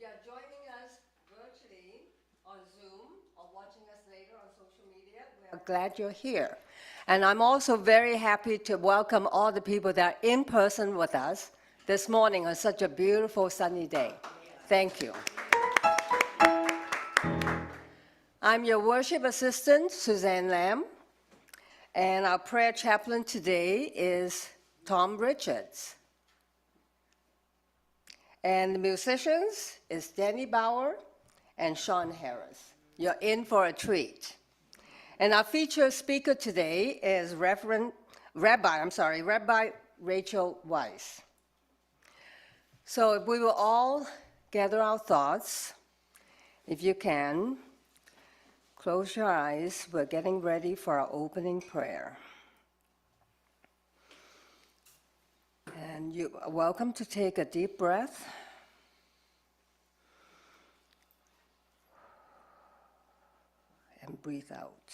you are joining us virtually on Zoom or watching us later on social media, we're glad you're here. And I'm also very happy to welcome all the people that are in person with us this morning on such a beautiful sunny day. Thank you. I'm your worship assistant, Suzanne Lamb, and our prayer chaplain today is Tom Richards. And the musicians is Danny Bauer and Sean Harris. You're in for a treat. And our featured speaker today is Rabbi Rachel Weiss. So if we will all gather our thoughts, if you can, close your eyes. We're getting ready for our opening prayer. And you are welcome to take a deep breath. And breathe out.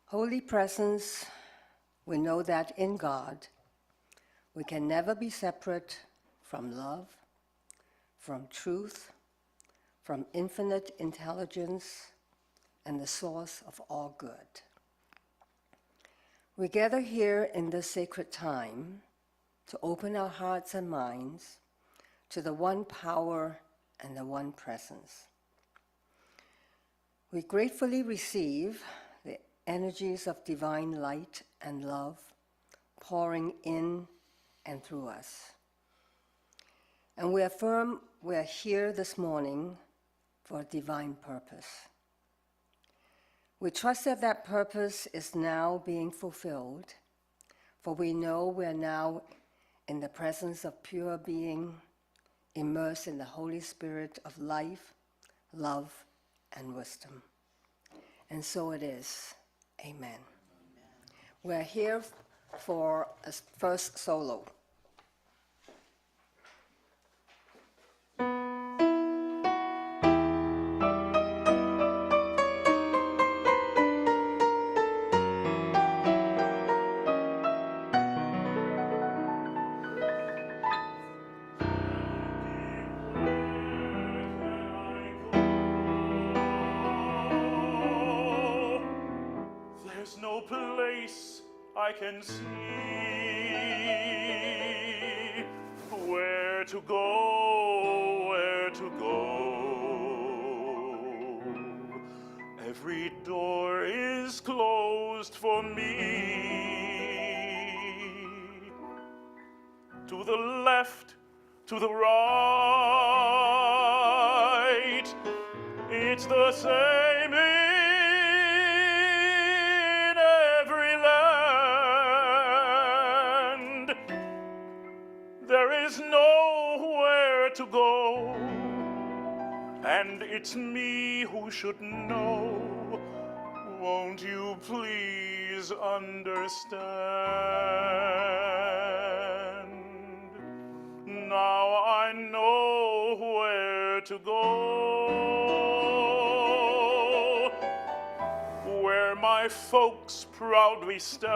Holy Presence, we know that in God, we can never be separate from love, from truth, from infinite intelligence, and the source of all good. We gather here in this sacred time to open our hearts and minds to the one power and the one presence. We gratefully receive the energies of divine light and love pouring in and through us. And we affirm we are here this morning for a divine purpose. We trust that that purpose is now being fulfilled, for we know we are now in the presence of pure being, immersed in the Holy Spirit of life, love, and wisdom. And so it is. Amen. We're here for a first solo. There's no place I can see where to go, where to go. Every door is closed for me. To the left, to the right, it's the same in every land. There is nowhere to go, and it's me who should know. Won't you please understand? Now I know where to go, where my folks proudly stand.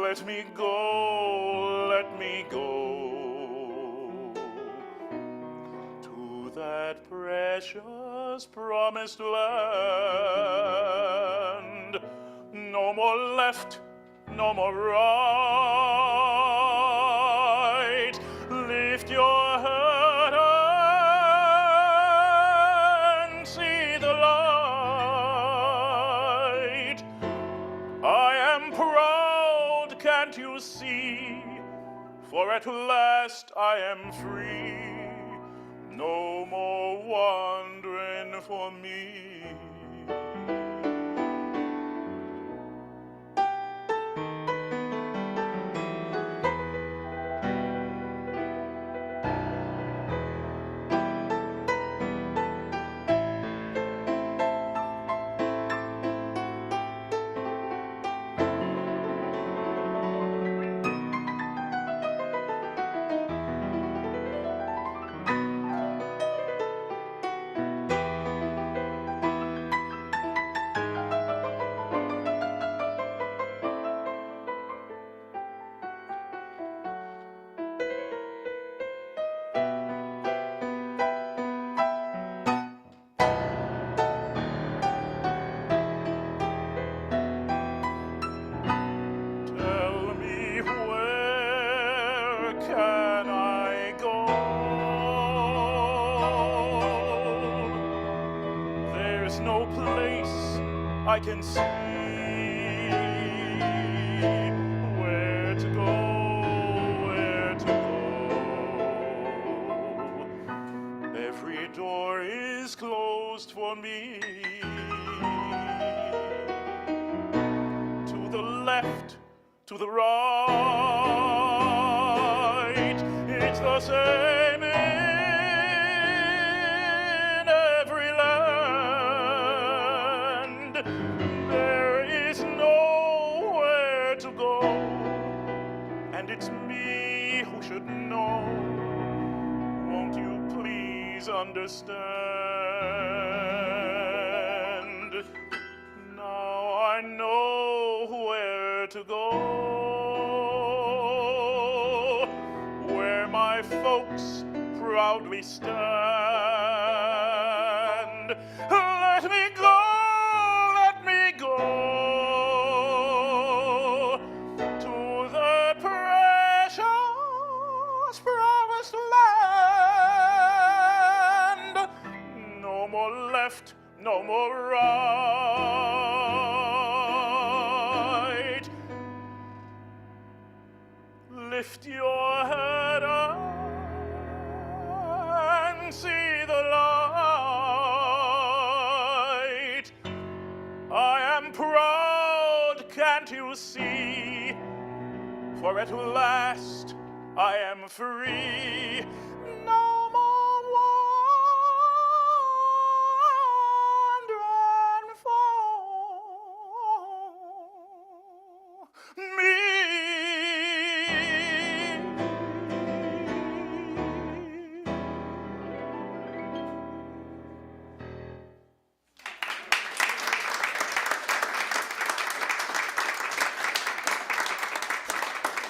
Let me go, let me go to that precious promised land. No more left, no more right. Lift your head and see the light. I am proud, can't you see? For at last I am free. No more wandering for me. I can see where to go, where to go. Every door is closed for me. To the left, to the right, it's the same in every land. There is nowhere to go, and it's me who should know. Won't you please understand? Now I know where to go, where my folks proudly stand. Let me go, let me go to the precious promised land. No more left, no more right. Lift your head up and see the light. I am proud, can't you see? For at last I am free. No more wandering for me.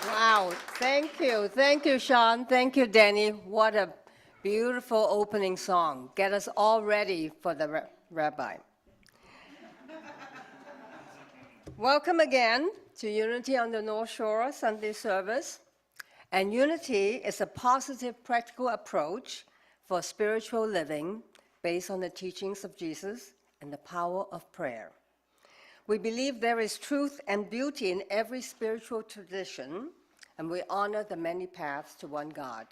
Wow, thank you, Sean, thank you, Danny. What a beautiful opening song. Get us all ready for the rabbi. Welcome again to Unity on the North Shore Sunday Service. And Unity is a positive, practical approach for spiritual living based on the teachings of Jesus and the power of prayer. We believe there is truth and beauty in every spiritual tradition, and we honor the many paths to one God.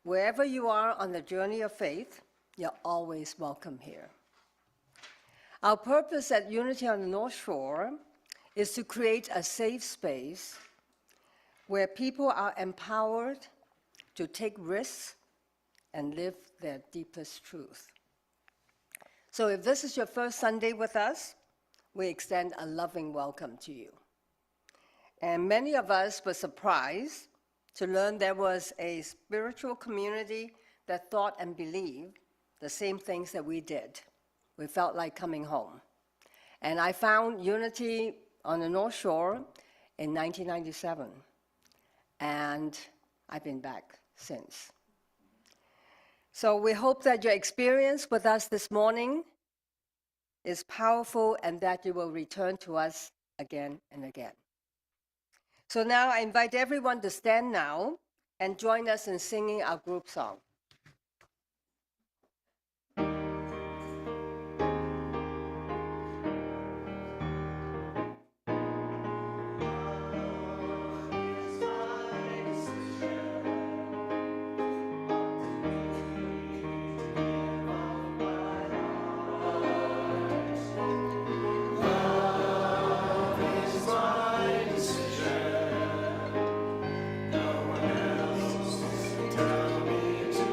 Wherever you are on the journey of faith, you're always welcome here. Our purpose at Unity on the North Shore is to create a safe space where people are empowered to take risks and live their deepest truth. So if this is your first Sunday with us, we extend a loving welcome to you. And many of us were surprised to learn there was a spiritual community that thought and believed the same things that we did. We felt like coming home. And I found Unity on the North Shore in 1997. And I've been back since. So we hope that your experience with us this morning is powerful and that you will return to us again and again. So now I invite everyone to stand now and join us in singing our group song. Tell me to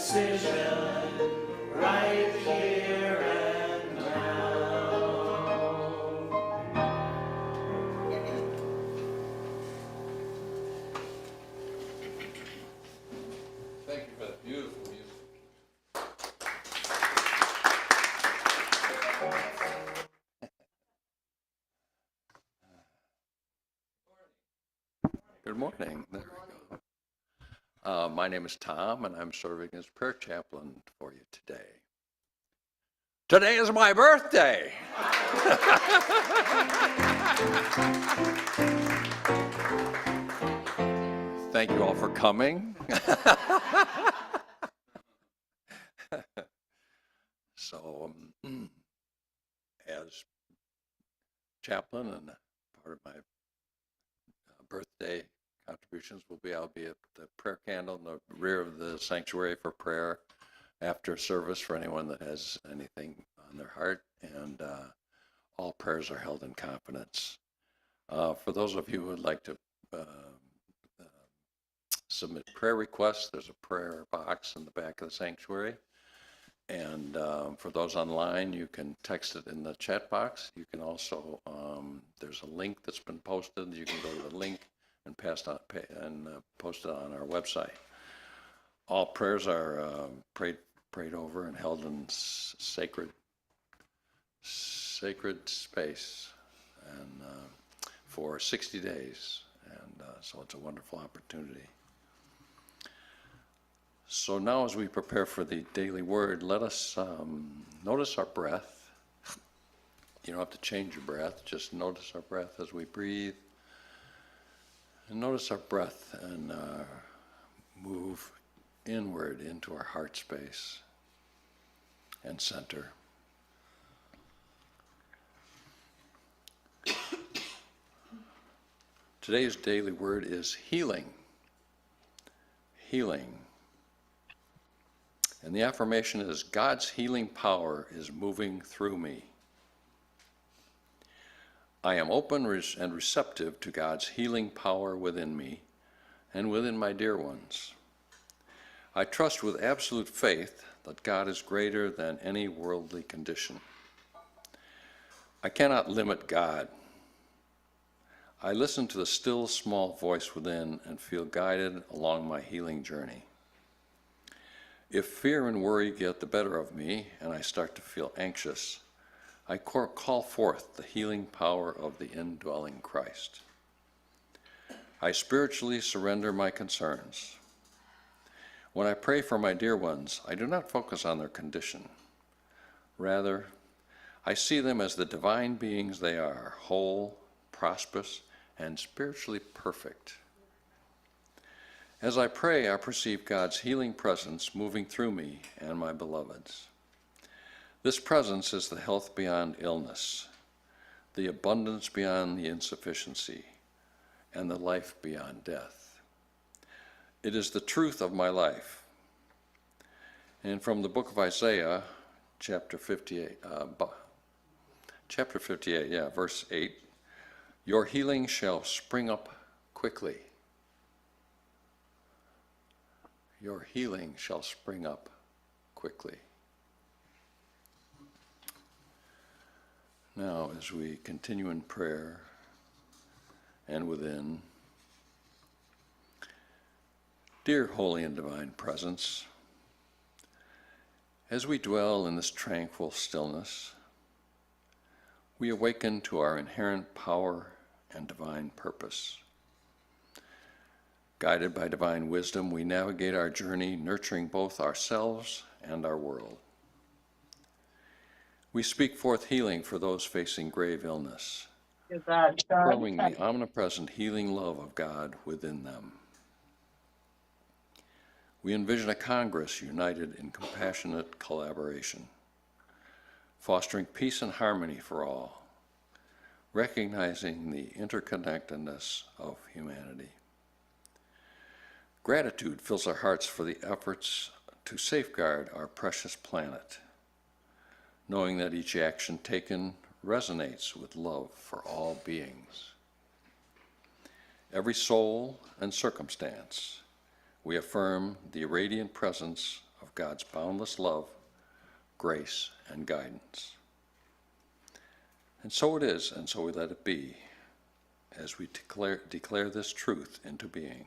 decision right here and now. Thank you for that beautiful music. Good morning. There we go. My name is Tom, and I'm serving as prayer chaplain for you today. Today is my birthday. Thank you all for coming. So, as chaplain and part of my birthday contributions I'll be at the prayer candle in the rear of the sanctuary for prayer after service for anyone that has anything on their heart, and all prayers are held in confidence. For those of you who would like to submit prayer requests, there's a prayer box in the back of the sanctuary. And for those online, you can text it in the chat box. You can also, there's a link that's been posted. You can go to the link and post it on our website. All prayers are prayed over and held in sacred space, and for 60 days. And so it's a wonderful opportunity. So now as we prepare for the daily word, let us notice our breath. You don't have to change your breath, just notice our breath as we breathe. And notice our breath and move inward into our heart space and center. Today's daily word is healing. Healing. And the affirmation is, God's healing power is moving through me. I am open and receptive to God's healing power within me and within my dear ones. I trust with absolute faith that God is greater than any worldly condition. I cannot limit God. I listen to the still small voice within and feel guided along my healing journey. If fear and worry get the better of me and I start to feel anxious, I call forth the healing power of the indwelling Christ. I spiritually surrender my concerns. When I pray for my dear ones, I do not focus on their condition. Rather, I see them as the divine beings they are, whole, prosperous, and spiritually perfect. As I pray, I perceive God's healing presence moving through me and my beloveds. This presence is the health beyond illness, the abundance beyond the insufficiency, and the life beyond death. It is the truth of my life. And from the book of Isaiah, chapter 58, verse 8, your healing shall spring up quickly. Your healing shall spring up quickly. Now, as we continue in prayer and within, dear holy and divine presence, as we dwell in this tranquil stillness, we awaken to our inherent power and divine purpose. Guided by divine wisdom, we navigate our journey, nurturing both ourselves and our world. We speak forth healing for those facing grave illness, affirming the omnipresent healing love of God within them. We envision a Congress united in compassionate collaboration, fostering peace and harmony for all, recognizing the interconnectedness of humanity. Gratitude fills our hearts for the efforts to safeguard our precious planet, knowing that each action taken resonates with love for all beings. Every soul and circumstance, we affirm the radiant presence of God's boundless love, grace, and guidance. And so it is, and so we let it be, as we declare this truth into being.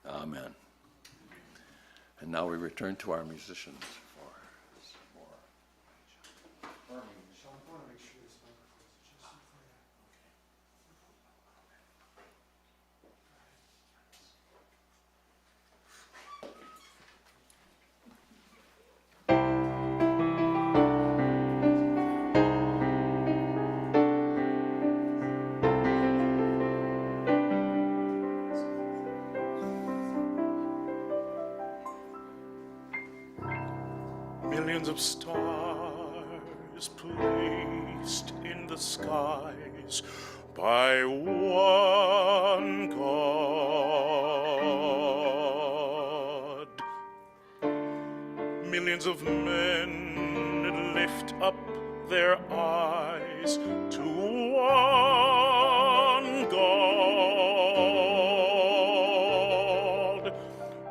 Amen. And now we return to our musicians for some more affirming. Millions of stars placed in the skies by one God. Millions of men lift up their eyes to one God.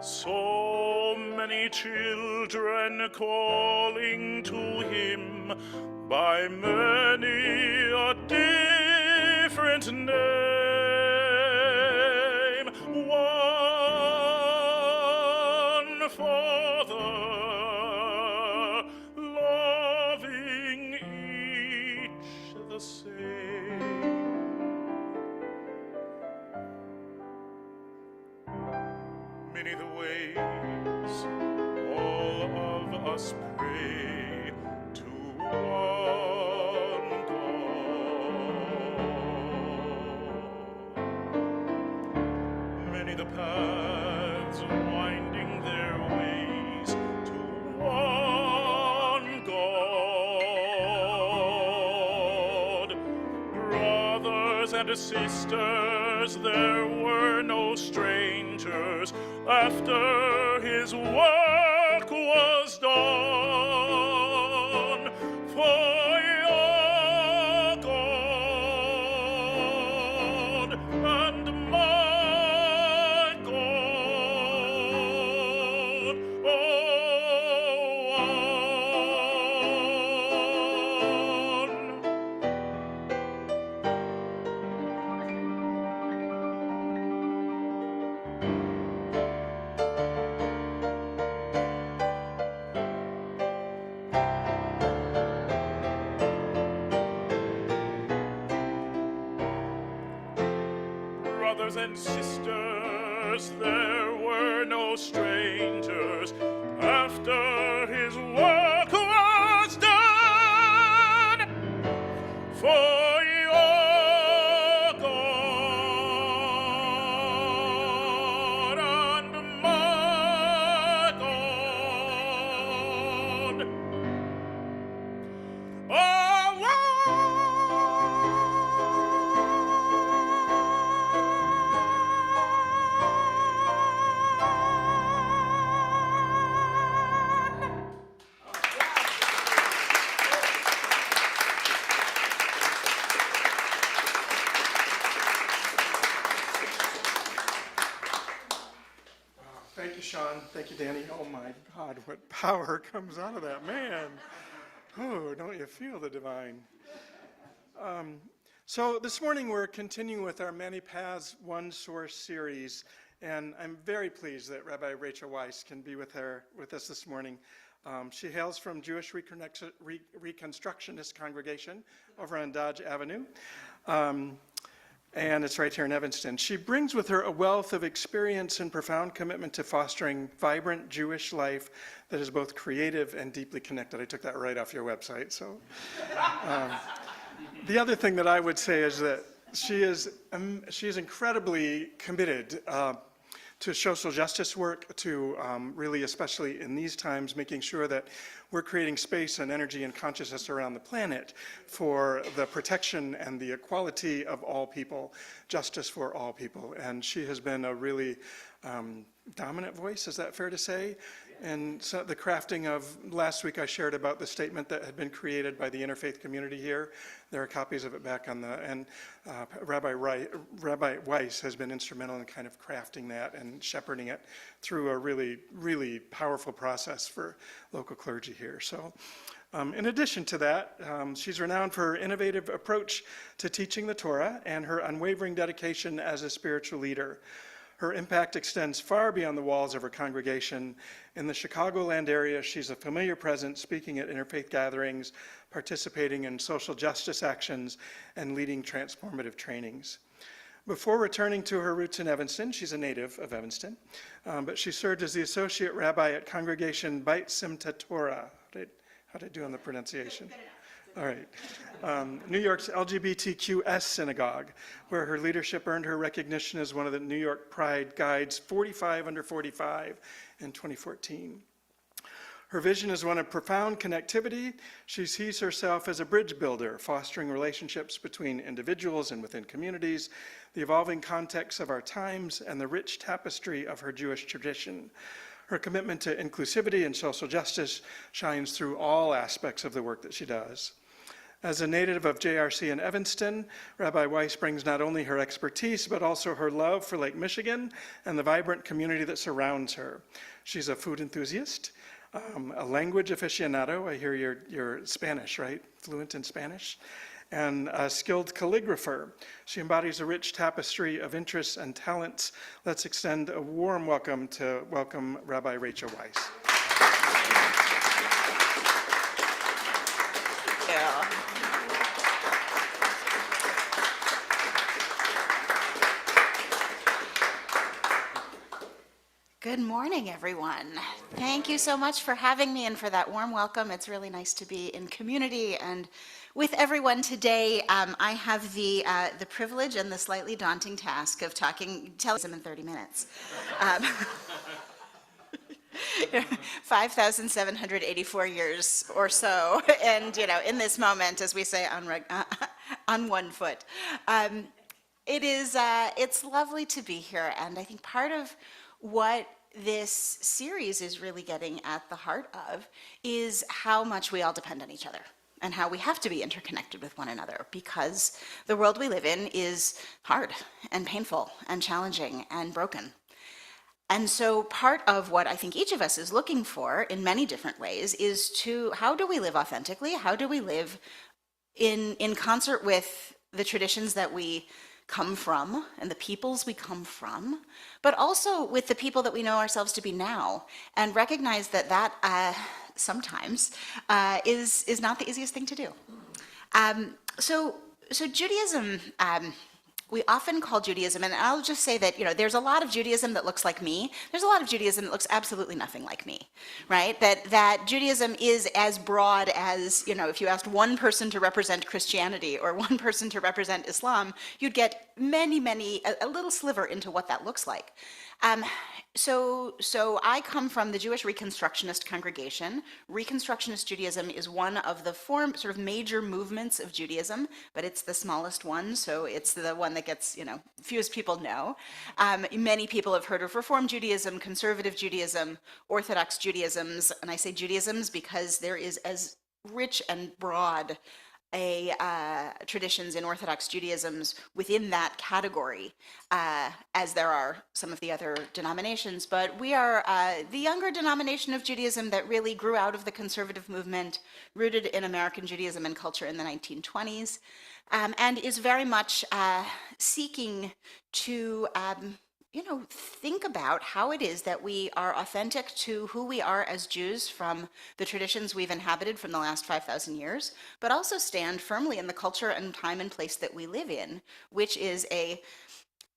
So many children calling to him by many a different name. One Father, loving each the same. Many the ways all of us pray to one God. Many the paths winding their ways to one God. Brothers and sisters, there were no strangers after his work was done. For your God and my God, one. Brothers and sisters, there were no strangers after his work was done. For your God and my God are one. Thank you, Sean. Thank you, Danny. Oh my God, what power comes out of that man. Oh, don't you feel the divine? So this morning we're continuing with our Many Paths, One Source series, and I'm very pleased that Rabbi Rachel Weiss can be with us this morning. She hails from Jewish Reconstructionist congregation over on Dodge Avenue. And it's right here in Evanston. She brings with her a wealth of experience and profound commitment to fostering vibrant Jewish life that is both creative and deeply connected. I took that right off your website. So, the other thing that I would say is that she is incredibly committed to social justice work, to really, especially in these times, making sure that we're creating space and energy and consciousness around the planet for the protection and the equality of all people, justice for all people. And she has been a really dominant voice, is that fair to say, And so the crafting of, last week I shared about the statement that had been created by the interfaith community here. There are copies of it back on the, and Rabbi Weiss has been instrumental in kind of crafting that and shepherding it through a really, really powerful process for local clergy here. So in addition to that, she's renowned for her innovative approach to teaching the Torah and her unwavering dedication as a spiritual leader. Her impact extends far beyond the walls of her congregation. In the Chicagoland area, she's a familiar presence, speaking at interfaith gatherings, participating in social justice actions, and leading transformative trainings. Before returning to her roots in Evanston, she's a native of Evanston, but she served as the associate rabbi at Congregation Beit Simchat Torah. How did I do on the pronunciation? All right. New York's LGBTQS synagogue, where her leadership earned her recognition as one of the New York Pride Guide's 45 under 45 in 2014. Her vision is one of profound connectivity. She sees herself as a bridge builder, fostering relationships between individuals and within communities, the evolving context of our times, and the rich tapestry of her Jewish tradition. Her commitment to inclusivity and social justice shines through all aspects of the work that she does. As a native of JRC in Evanston, Rabbi Weiss brings not only her expertise, but also her love for Lake Michigan and the vibrant community that surrounds her. She's a food enthusiast, a language aficionado. I hear you're Spanish, right? Fluent in Spanish. And a skilled calligrapher. She embodies a rich tapestry of interests and talents. Let's extend a warm welcome to Rabbi Rachel Weiss. Yeah. Good morning, everyone. Thank you so much for having me and for that warm welcome. It's really nice to be in community and with everyone today. I have the privilege and the slightly daunting task of telling them in 30 minutes. 5,784 years or so, and in this moment, as we say, on one foot. It's lovely to be here, and I think part of what this series is really getting at the heart of is how much we all depend on each other and how we have to be interconnected with one another, because the world we live in is hard and painful and challenging and broken. And so part of what I think each of us is looking for in many different ways is how do we live authentically? How do we live in concert with the traditions that we come from and the peoples we come from, but also with the people that we know ourselves to be now, and recognize that sometimes is not the easiest thing to do. So Judaism, we often call Judaism, and I'll just say that, there's a lot of Judaism that looks like me. There's a lot of Judaism that looks absolutely nothing like me, right? That Judaism is as broad as, if you asked one person to represent Christianity or one person to represent Islam, you'd get a little sliver into what that looks like. So I come from the Jewish Reconstructionist congregation. Reconstructionist Judaism is one of the four sort of major movements of Judaism, but it's the smallest one, so it's the one that gets, fewest people know. Many people have heard of Reform Judaism, Conservative Judaism, Orthodox Judaisms, and I say Judaisms because there is as rich and broad traditions in Orthodox Judaisms within that category as there are some of the other denominations. But we are the younger denomination of Judaism that really grew out of the conservative movement, rooted in American Judaism and culture in the 1920s, and is very much seeking to think about how it is that we are authentic to who we are as Jews from the traditions we've inhabited from the last 5,000 years, but also stand firmly in the culture and time and place that we live in, which is a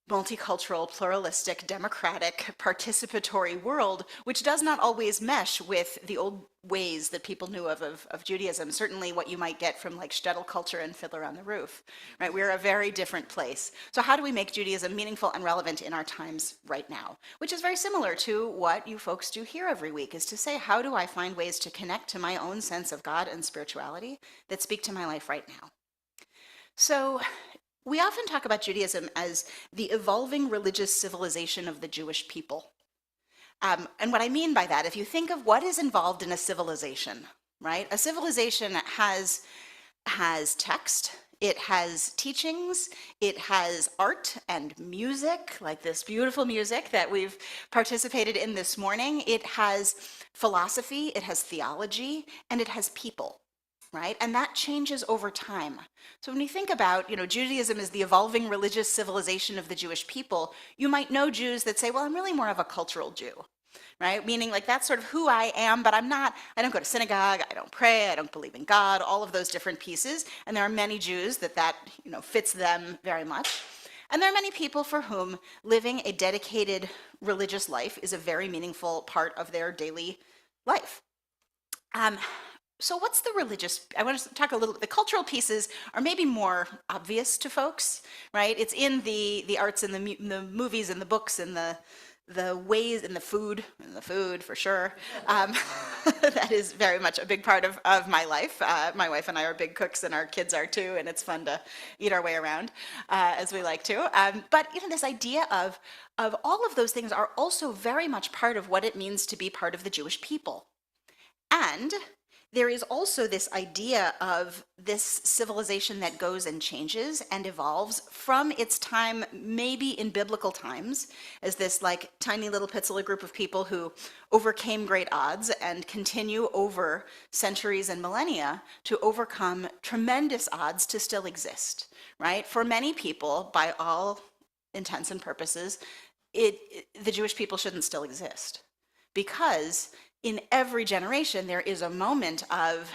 multicultural, pluralistic, democratic, participatory world, which does not always mesh with the old ways that people knew of Judaism, certainly what you might get from like shtetl culture and Fiddler on the Roof, right? We're a very different place. So how do we make Judaism meaningful and relevant in our times right now? Which is very similar to what you folks do here every week, is to say, how do I find ways to connect to my own sense of God and spirituality that speak to my life right now? So we often talk about Judaism as the evolving religious civilization of the Jewish people. And what I mean by that, if you think of what is involved in a civilization, right? A civilization has text, it has teachings, it has art and music, like this beautiful music that we've participated in this morning. It has philosophy, it has theology, and it has people, right? And that changes over time. So when you think about, Judaism is the evolving religious civilization of the Jewish people, you might know Jews that say, well, I'm really more of a cultural Jew, right? Meaning like that's sort of who I am, but I don't go to synagogue, I don't pray, I don't believe in God, all of those different pieces. And there are many Jews that fits them very much. And there are many people for whom living a dedicated religious life is a very meaningful part of their daily life. So what's the religious, I want to talk a little, the cultural pieces are maybe more obvious to folks, right? It's in the arts and the movies and the books and the ways and the food for sure. That is very much a big part of my life. My wife and I are big cooks and our kids are too, and it's fun to eat our way around as we like to. But this idea of all of those things are also very much part of what it means to be part of the Jewish people. And there is also this idea of this civilization that goes and changes and evolves from its time, maybe in biblical times, as this like tiny little pitzilla group of people who overcame great odds and continue over centuries and millennia to overcome tremendous odds to still exist, right? For many people, by all intents and purposes, the Jewish people shouldn't still exist, because in every generation, there is a moment of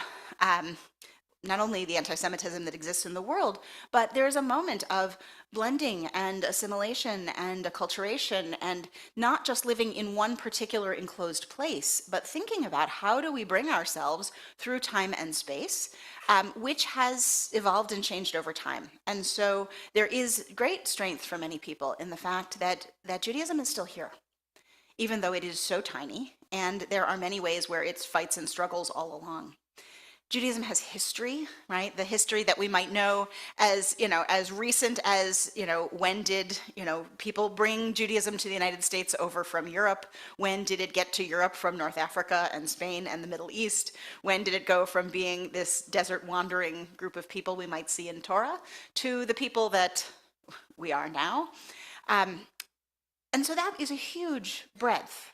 not only the anti-Semitism that exists in the world, but there's a moment of blending and assimilation and acculturation, and not just living in one particular enclosed place, but thinking about how do we bring ourselves through time and space, which has evolved and changed over time. And so there is great strength for many people in the fact that Judaism is still here, even though it is so tiny, and there are many ways where it's fights and struggles all along. Judaism has history, right? The history that we might know as, as recent as, when did, people bring Judaism to the United States over from Europe? When did it get to Europe from North Africa and Spain and the Middle East? When did it go from being this desert wandering group of people we might see in Torah to the people that we are now? And so that is a huge breadth.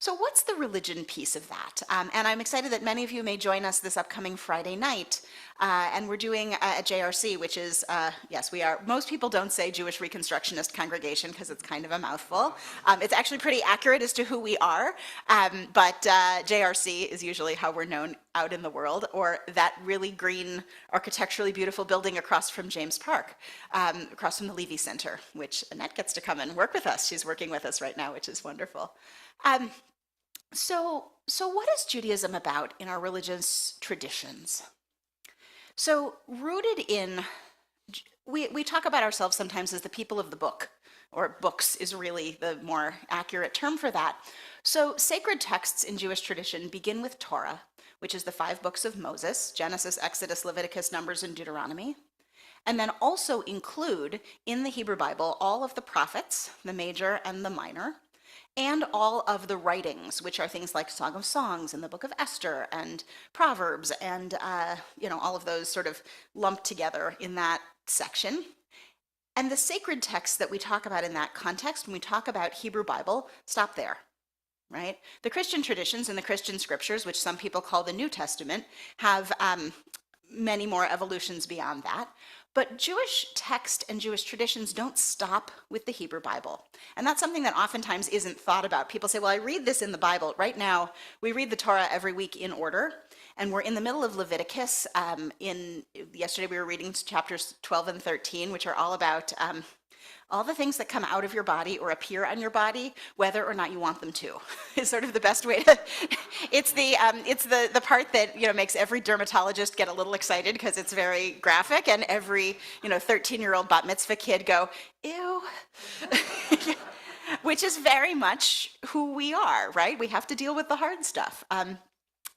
So what's the religion piece of that? And I'm excited that many of you may join us this upcoming Friday night. And we're doing at JRC, which is, yes, we are, most people don't say Jewish Reconstructionist Congregation because it's kind of a mouthful. It's actually pretty accurate as to who we are, but JRC is usually how we're known out in the world, or that really green, architecturally beautiful building across from James Park, across from the Levy Center, which Annette gets to come and work with us. She's working with us right now, which is wonderful. So what is Judaism about in our religious traditions? So rooted in, we talk about ourselves sometimes as the people of the book, or books is really the more accurate term for that. So sacred texts in Jewish tradition begin with Torah, which is the 5 books of Moses, Genesis, Exodus, Leviticus, Numbers, and Deuteronomy. And then also include in the Hebrew Bible all of the prophets, the major and the minor, and all of the writings, which are things like Song of Songs and the Book of Esther and Proverbs and all of those sort of lumped together in that section. And the sacred texts that we talk about in that context, when we talk about Hebrew Bible, stop there, right? The Christian traditions and the Christian scriptures, which some people call the New Testament, have many more evolutions beyond that. But Jewish text and Jewish traditions don't stop with the Hebrew Bible. And that's something that oftentimes isn't thought about. People say, well, I read this in the Bible. Right now, we read the Torah every week in order. And we're in the middle of Leviticus. Yesterday we were reading chapters 12 and 13, which are all about all the things that come out of your body or appear on your body, whether or not you want them to, is sort of the best way to. It's the part that makes every dermatologist get a little excited because it's very graphic, and every 13-year-old bat mitzvah kid go, ew, which is very much who we are, right? We have to deal with the hard stuff.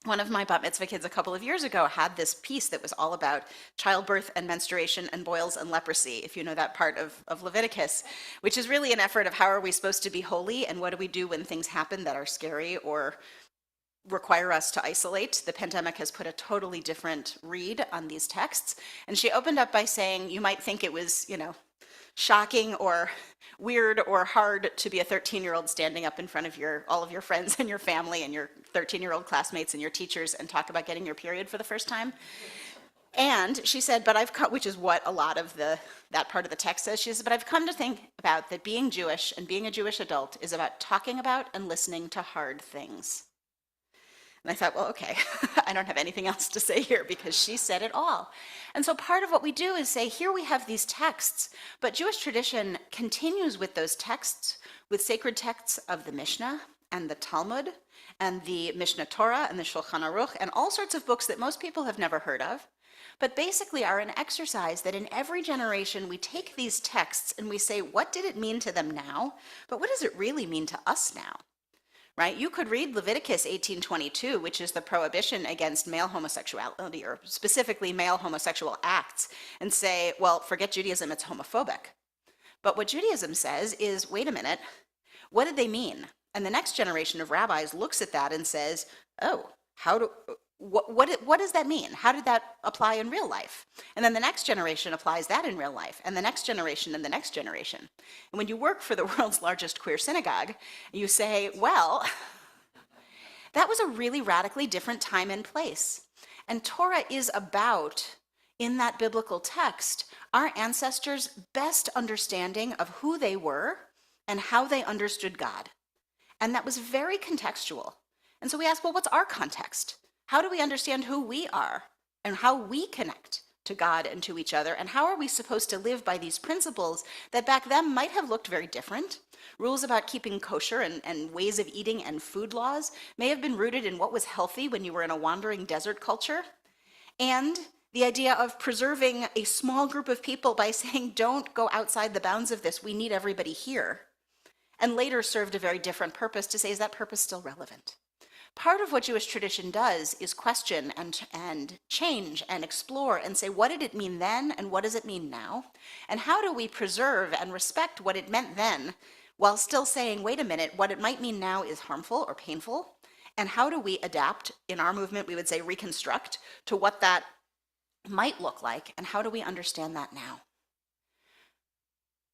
One of my bat mitzvah kids a couple of years ago had this piece that was all about childbirth and menstruation and boils and leprosy, if you know that part of Leviticus, which is really an effort of how are we supposed to be holy and what do we do when things happen that are scary or require us to isolate. The pandemic has put a totally different read on these texts. And she opened up by saying, you might think it was, shocking or weird or hard to be a 13-year-old standing up in front of all of your friends and your family and your 13-year-old classmates and your teachers and talk about getting your period for the first time. And she said, but I've come, which is what a lot of that part of the text says, she says, but I've come to think about that being Jewish and being a Jewish adult is about talking about and listening to hard things. And I thought, well, okay, I don't have anything else to say here because she said it all. And so part of what we do is say, here we have these texts, but Jewish tradition continues with those texts, with sacred texts of the Mishnah and the Talmud and the Mishnah Torah and the Shulchan Aruch and all sorts of books that most people have never heard of, but basically are an exercise that in every generation we take these texts and we say, what did it mean to them now? But what does it really mean to us now? Right? You could read Leviticus 18:22, which is the prohibition against male homosexuality, or specifically male homosexual acts, and say, well, forget Judaism, it's homophobic. But what Judaism says is, wait a minute, what did they mean? And the next generation of rabbis looks at that and says, oh, what does that mean? How did that apply in real life? And then the next generation applies that in real life, and the next generation and the next generation. And when you work for the world's largest queer synagogue, you say, well, that was a really radically different time and place. And Torah is about, in that biblical text, our ancestors' best understanding of who they were and how they understood God. And that was very contextual. And so we ask, well, what's our context? How do we understand who we are and how we connect to God and to each other? And how are we supposed to live by these principles that back then might have looked very different? Rules about keeping kosher and ways of eating and food laws may have been rooted in what was healthy when you were in a wandering desert culture. And the idea of preserving a small group of people by saying, don't go outside the bounds of this, we need everybody here. And later served a very different purpose to say, is that purpose still relevant? Part of what Jewish tradition does is question and change and explore and say, what did it mean then and what does it mean now? And how do we preserve and respect what it meant then while still saying, wait a minute, what it might mean now is harmful or painful? And how do we adapt? In our movement, we would say reconstruct to what that might look like, and how do we understand that now?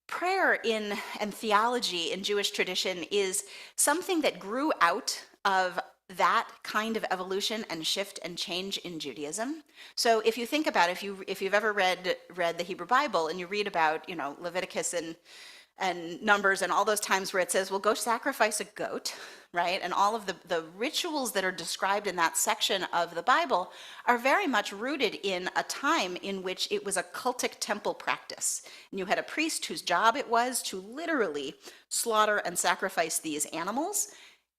Prayer and theology in Jewish tradition is something that grew out of that kind of evolution and shift and change in Judaism. So if you think about it, if you've ever read the Hebrew Bible and you read about, Leviticus and Numbers and all those times where it says, well, go sacrifice a goat, right? And all of the rituals that are described in that section of the Bible are very much rooted in a time in which it was a cultic temple practice. And you had a priest whose job it was to literally slaughter and sacrifice these animals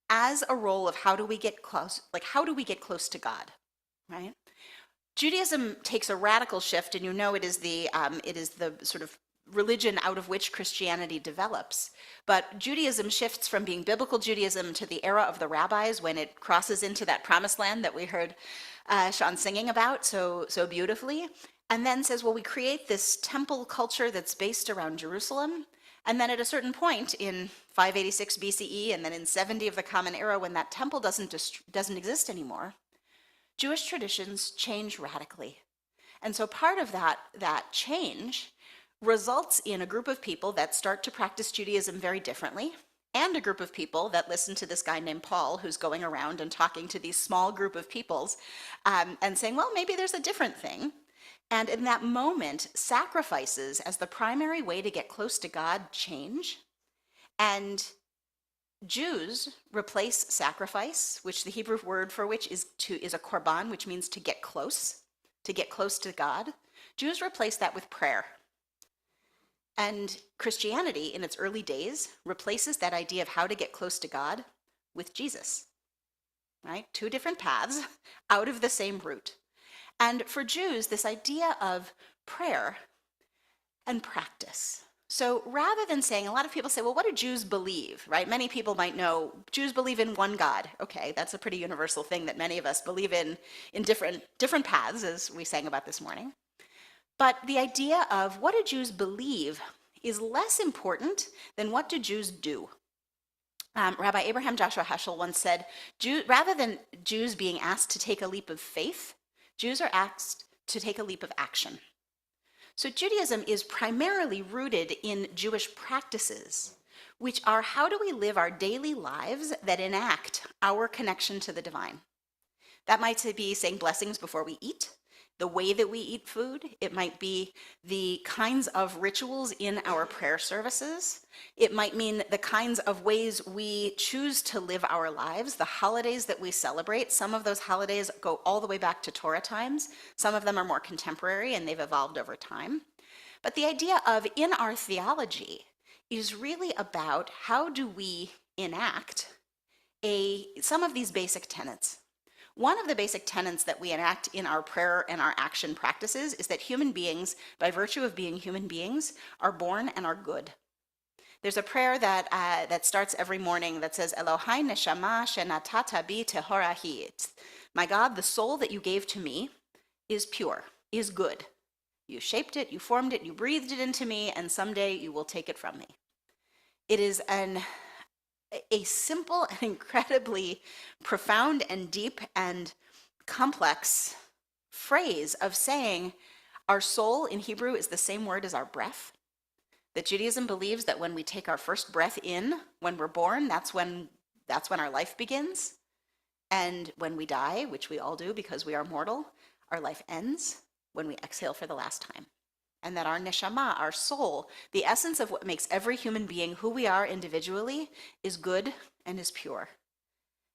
as a role of how do we get close to God, right? Judaism takes a radical shift, and it is the sort of religion out of which Christianity develops. But Judaism shifts from being biblical Judaism to the era of the rabbis when it crosses into that promised land that we heard Sean singing about so beautifully, and then says, well, we create this temple culture that's based around Jerusalem. And then at a certain point in 586 BCE and then in 70 of the Common Era, when that temple doesn't exist anymore, Jewish traditions change radically. And so part of that change results in a group of people that start to practice Judaism very differently, and a group of people that listen to this guy named Paul who's going around and talking to these small group of peoples and saying, well, maybe there's a different thing. And in that moment, sacrifices as the primary way to get close to God change. And Jews replace sacrifice, which the Hebrew word for which is a korban, which means to get close to God. Jews replace that with prayer. And Christianity, in its early days, replaces that idea of how to get close to God with Jesus, right? Two different paths out of the same root. And for Jews, this idea of prayer and practice. So rather than saying, a lot of people say, well, what do Jews believe, right? Many people might know Jews believe in one God. Okay, that's a pretty universal thing that many of us believe in different paths, as we sang about this morning. But the idea of what do Jews believe is less important than what do Jews do. Rabbi Abraham Joshua Heschel once said, rather than Jews being asked to take a leap of faith, Jews are asked to take a leap of action. So Judaism is primarily rooted in Jewish practices, which are how do we live our daily lives that enact our connection to the divine. That might be saying blessings before we eat, the way that we eat food. It might be the kinds of rituals in our prayer services. It might mean the kinds of ways we choose to live our lives, the holidays that we celebrate. Some of those holidays go all the way back to Torah times. Some of them are more contemporary and they've evolved over time. But the idea of in our theology is really about how do we enact some of these basic tenets. One of the basic tenets that we enact in our prayer and our action practices is that human beings, by virtue of being human beings, are born and are good. There's a prayer that starts every morning that says, Elohai neshama shenatata bi tehora hi. My God, the soul that you gave to me is pure, is good. You shaped it, you formed it, you breathed it into me, and someday you will take it from me. It is a simple and incredibly profound and deep and complex phrase of saying our soul in Hebrew is the same word as our breath. That Judaism believes that when we take our first breath in, when we're born, that's when our life begins. And when we die, which we all do because we are mortal, our life ends when we exhale for the last time. And that our neshama, our soul, the essence of what makes every human being who we are individually, is good and is pure.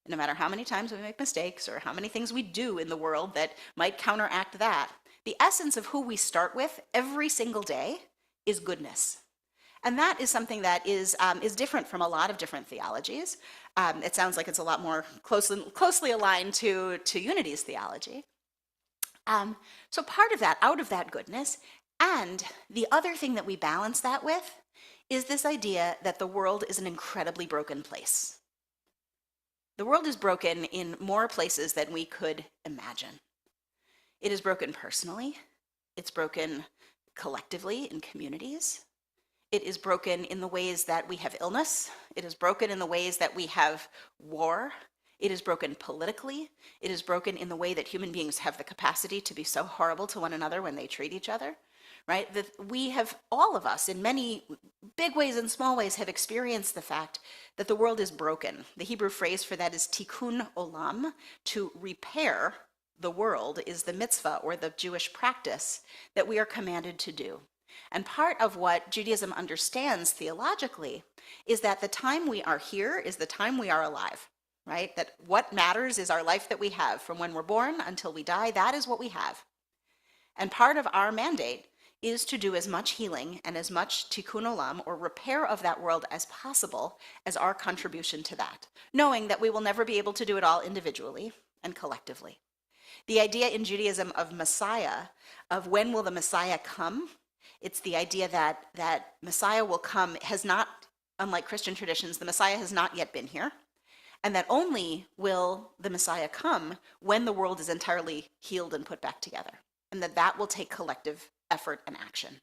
And no matter how many times we make mistakes or how many things we do in the world that might counteract that, the essence of who we start with every single day is goodness. And that is something that is different from a lot of different theologies. It sounds like it's a lot more closely aligned to Unity's theology. So part of that, out of that goodness, and the other thing that we balance that with is this idea that the world is an incredibly broken place. The world is broken in more places than we could imagine. It is broken personally. It's broken collectively in communities. It is broken in the ways that we have illness. It is broken in the ways that we have war. It is broken politically. It is broken in the way that human beings have the capacity to be so horrible to one another when they treat each other. Right? That we have, all of us, in many big ways and small ways, have experienced the fact that the world is broken. The Hebrew phrase for that is tikkun olam. To repair the world is the mitzvah, or the Jewish practice, that we are commanded to do. And part of what Judaism understands theologically is that the time we are here is the time we are alive. Right? That what matters is our life that we have. From when we're born until we die, that is what we have. And part of our mandate is to do as much healing and as much tikkun olam, or repair of that world, as possible as our contribution to that, knowing that we will never be able to do it all individually and collectively. The idea in Judaism of Messiah, of when will the Messiah come, it's the idea that Messiah will come, has not, unlike Christian traditions, the Messiah has not yet been here, and that only will the Messiah come when the world is entirely healed and put back together, and that will take collective effort and action.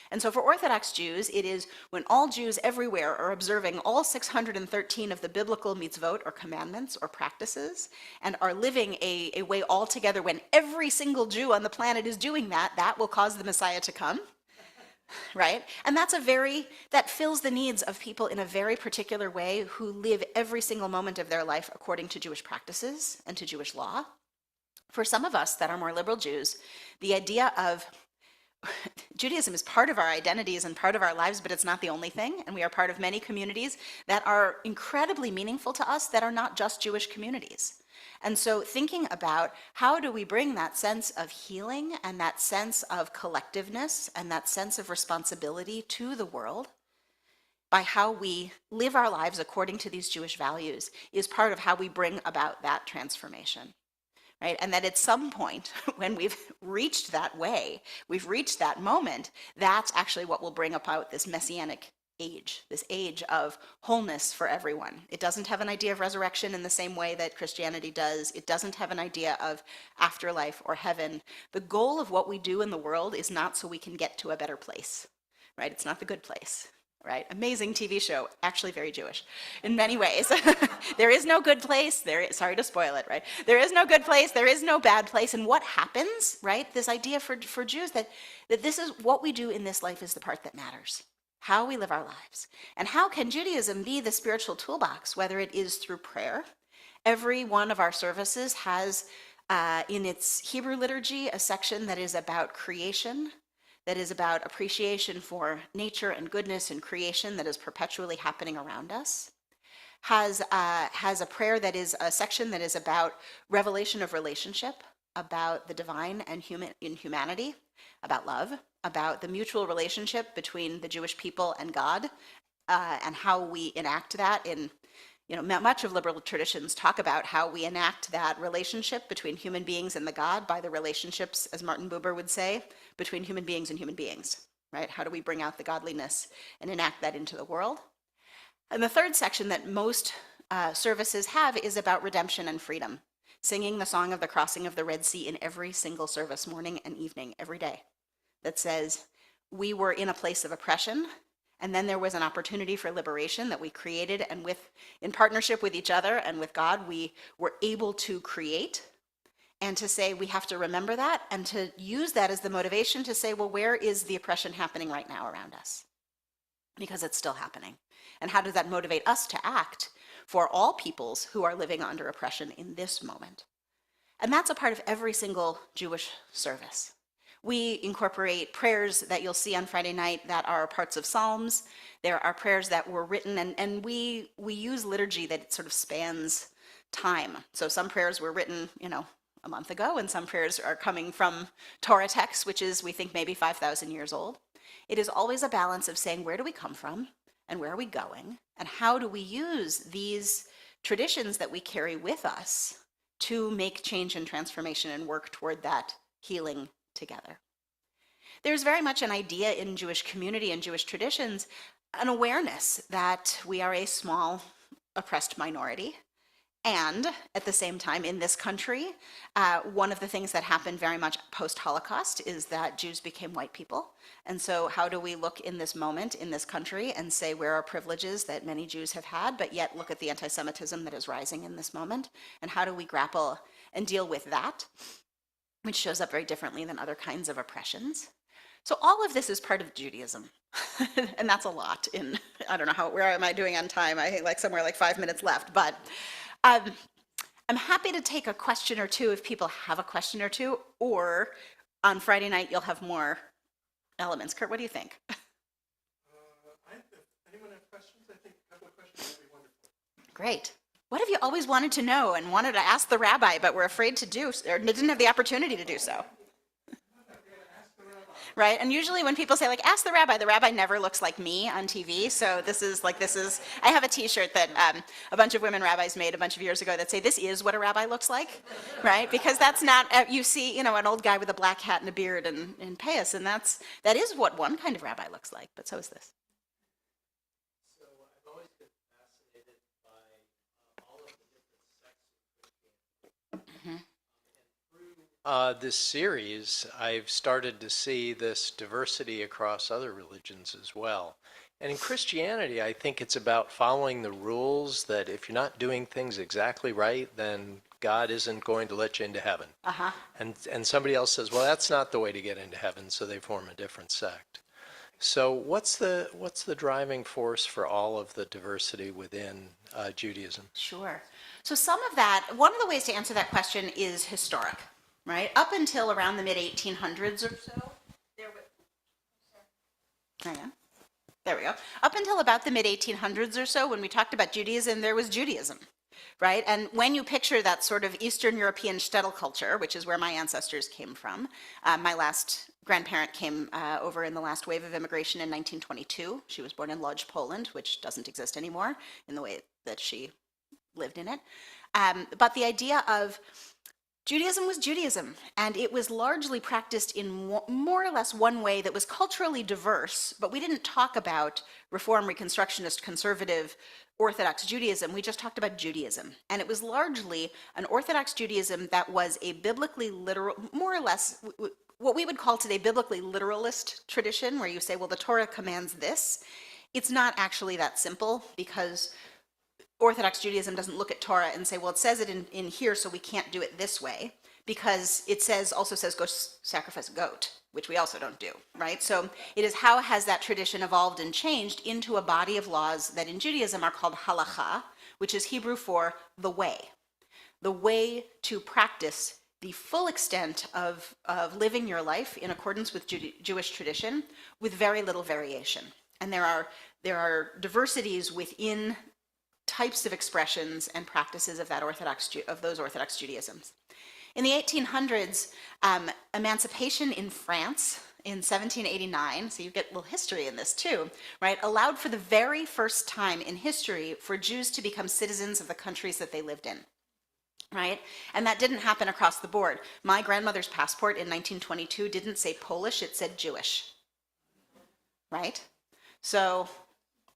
And so for Orthodox Jews, it is when all Jews everywhere are observing all 613 of the biblical mitzvot, or commandments, or practices, and are living a way altogether, when every single Jew on the planet is doing that, that will cause the Messiah to come, right? And that fills the needs of people in a very particular way who live every single moment of their life according to Jewish practices and to Jewish law. For some of us that are more liberal Jews, the idea of Judaism is part of our identities and part of our lives, but it's not the only thing. And we are part of many communities that are incredibly meaningful to us that are not just Jewish communities. And so thinking about how do we bring that sense of healing and that sense of collectiveness and that sense of responsibility to the world by how we live our lives according to these Jewish values is part of how we bring about that transformation. right? And that at some point, when we've reached that way, we've reached that moment, that's actually what will bring about this messianic age, this age of wholeness for everyone. It doesn't have an idea of resurrection in the same way that Christianity does. It doesn't have an idea of afterlife or heaven. The goal of what we do in the world is not so we can get to a better place, right? It's not the good place. Right? Amazing TV show, actually very Jewish in many ways. There is no good place. Sorry to spoil it, right? There is no good place. There is no bad place. And what happens, right? This idea for Jews that this is what we do in this life is the part that matters. How we live our lives. And how can Judaism be the spiritual toolbox, whether it is through prayer? Every one of our services has in its Hebrew liturgy a section that is about creation, that is about appreciation for nature and goodness and creation that is perpetually happening around us, has a prayer that is a section that is about revelation of relationship, about the divine and humanity, about love, about the mutual relationship between the Jewish people and God, and how we enact that in, much of liberal traditions talk about how we enact that relationship between human beings and the God by the relationships, as Martin Buber would say, between human beings and human beings, right? How do we bring out the godliness and enact that into the world? And the third section that most services have is about redemption and freedom, singing the song of the crossing of the Red Sea in every single service, morning and evening, every day, that says we were in a place of oppression, and then there was an opportunity for liberation that we created, and in partnership with each other and with God, we were able to create, and to say we have to remember that and to use that as the motivation to say, well, where is the oppression happening right now around us? Because it's still happening. And how does that motivate us to act for all peoples who are living under oppression in this moment? And that's a part of every single Jewish service. We incorporate prayers that you'll see on Friday night that are parts of Psalms. There are prayers that were written, and we use liturgy that sort of spans time. So some prayers were written, a month ago, and some prayers are coming from Torah texts, which is, we think, maybe 5,000 years old. It is always a balance of saying, where do we come from, and where are we going, and how do we use these traditions that we carry with us to make change and transformation and work toward that healing together. There's very much an idea in Jewish community and Jewish traditions, an awareness that we are a small, oppressed minority. And at the same time, in this country, one of the things that happened very much post-Holocaust is that Jews became white people. And so how do we look in this moment in this country and say where are privileges that many Jews have had, but yet look at the anti-Semitism that is rising in this moment? And how do we grapple and deal with that, which shows up very differently than other kinds of oppressions? So all of this is part of Judaism. And that's a lot in, I don't know, where am I doing on time? I think somewhere like 5 minutes left, but I'm happy to take a question or two if people have a question or two, or on Friday night you'll have more elements. Kurt, what do you think? If anyone has questions, I think a couple of questions would be wonderful. Great. What have you always wanted to know and wanted to ask the rabbi, but were afraid to do, or didn't have the opportunity to do so? Right? And usually when people say, ask the rabbi never looks like me on TV. So this is, I have a t-shirt that a bunch of women rabbis made a bunch of years ago that say, this is what a rabbi looks like, right? Because that's not, you see, an old guy with a black hat and a beard and payas, and that is what one kind of rabbi looks like, but so is this. So I've always been fascinated by all of the different sects of Christianity. This series, I've started to see this diversity across other religions as well. And in Christianity, I think it's about following the rules that if you're not doing things exactly right, then God isn't going to let you into heaven. Uh-huh. And somebody else says, well, that's not the way to get into heaven, so they form a different sect. So what's the driving force for all of the diversity within Judaism? Sure. So some of that, one of the ways to answer that question is historic. Right? Up until around the mid-1800s or so, there we go. Up until about the mid-1800s or so, when we talked about Judaism, there was Judaism, right? And when you picture that sort of Eastern European shtetl culture, which is where my ancestors came from, my last grandparent came over in the last wave of immigration in 1922. She was born in Lodz, Poland, which doesn't exist anymore in the way that she lived in it. But the idea of Judaism was Judaism, and it was largely practiced in more or less one way that was culturally diverse, but we didn't talk about Reform, Reconstructionist, Conservative, Orthodox Judaism. We just talked about Judaism. And it was largely an Orthodox Judaism that was a biblically literal, more or less, what we would call today biblically literalist tradition, where you say, well, the Torah commands this. It's not actually that simple, because Orthodox Judaism doesn't look at Torah and say, well, it says it in here, so we can't do it this way, because it also says go sacrifice a goat, which we also don't do, right? So it is how has that tradition evolved and changed into a body of laws that in Judaism are called halacha, which is Hebrew for the way to practice the full extent of living your life in accordance with Jewish tradition with very little variation. And there are diversities within types of expressions and practices of those Orthodox Judaisms. In the 1800s, emancipation in France in 1789, so you get a little history in this too, right, allowed for the very first time in history for Jews to become citizens of the countries that they lived in, right? And that didn't happen across the board. My grandmother's passport in 1922 didn't say Polish, it said Jewish, right? So,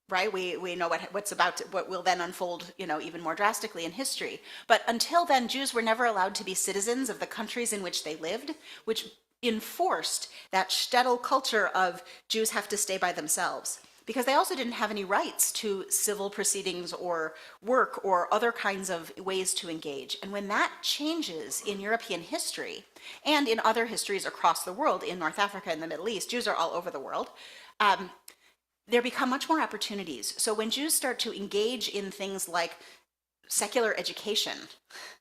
right, we know what will then unfold, even more drastically in history. But until then, Jews were never allowed to be citizens of the countries in which they lived, which enforced that shtetl culture of Jews have to stay by themselves, because they also didn't have any rights to civil proceedings or work or other kinds of ways to engage. And when that changes in European history and in other histories across the world, in North Africa and the Middle East, Jews are all over the world, there become much more opportunities. So when Jews start to engage in things like secular education,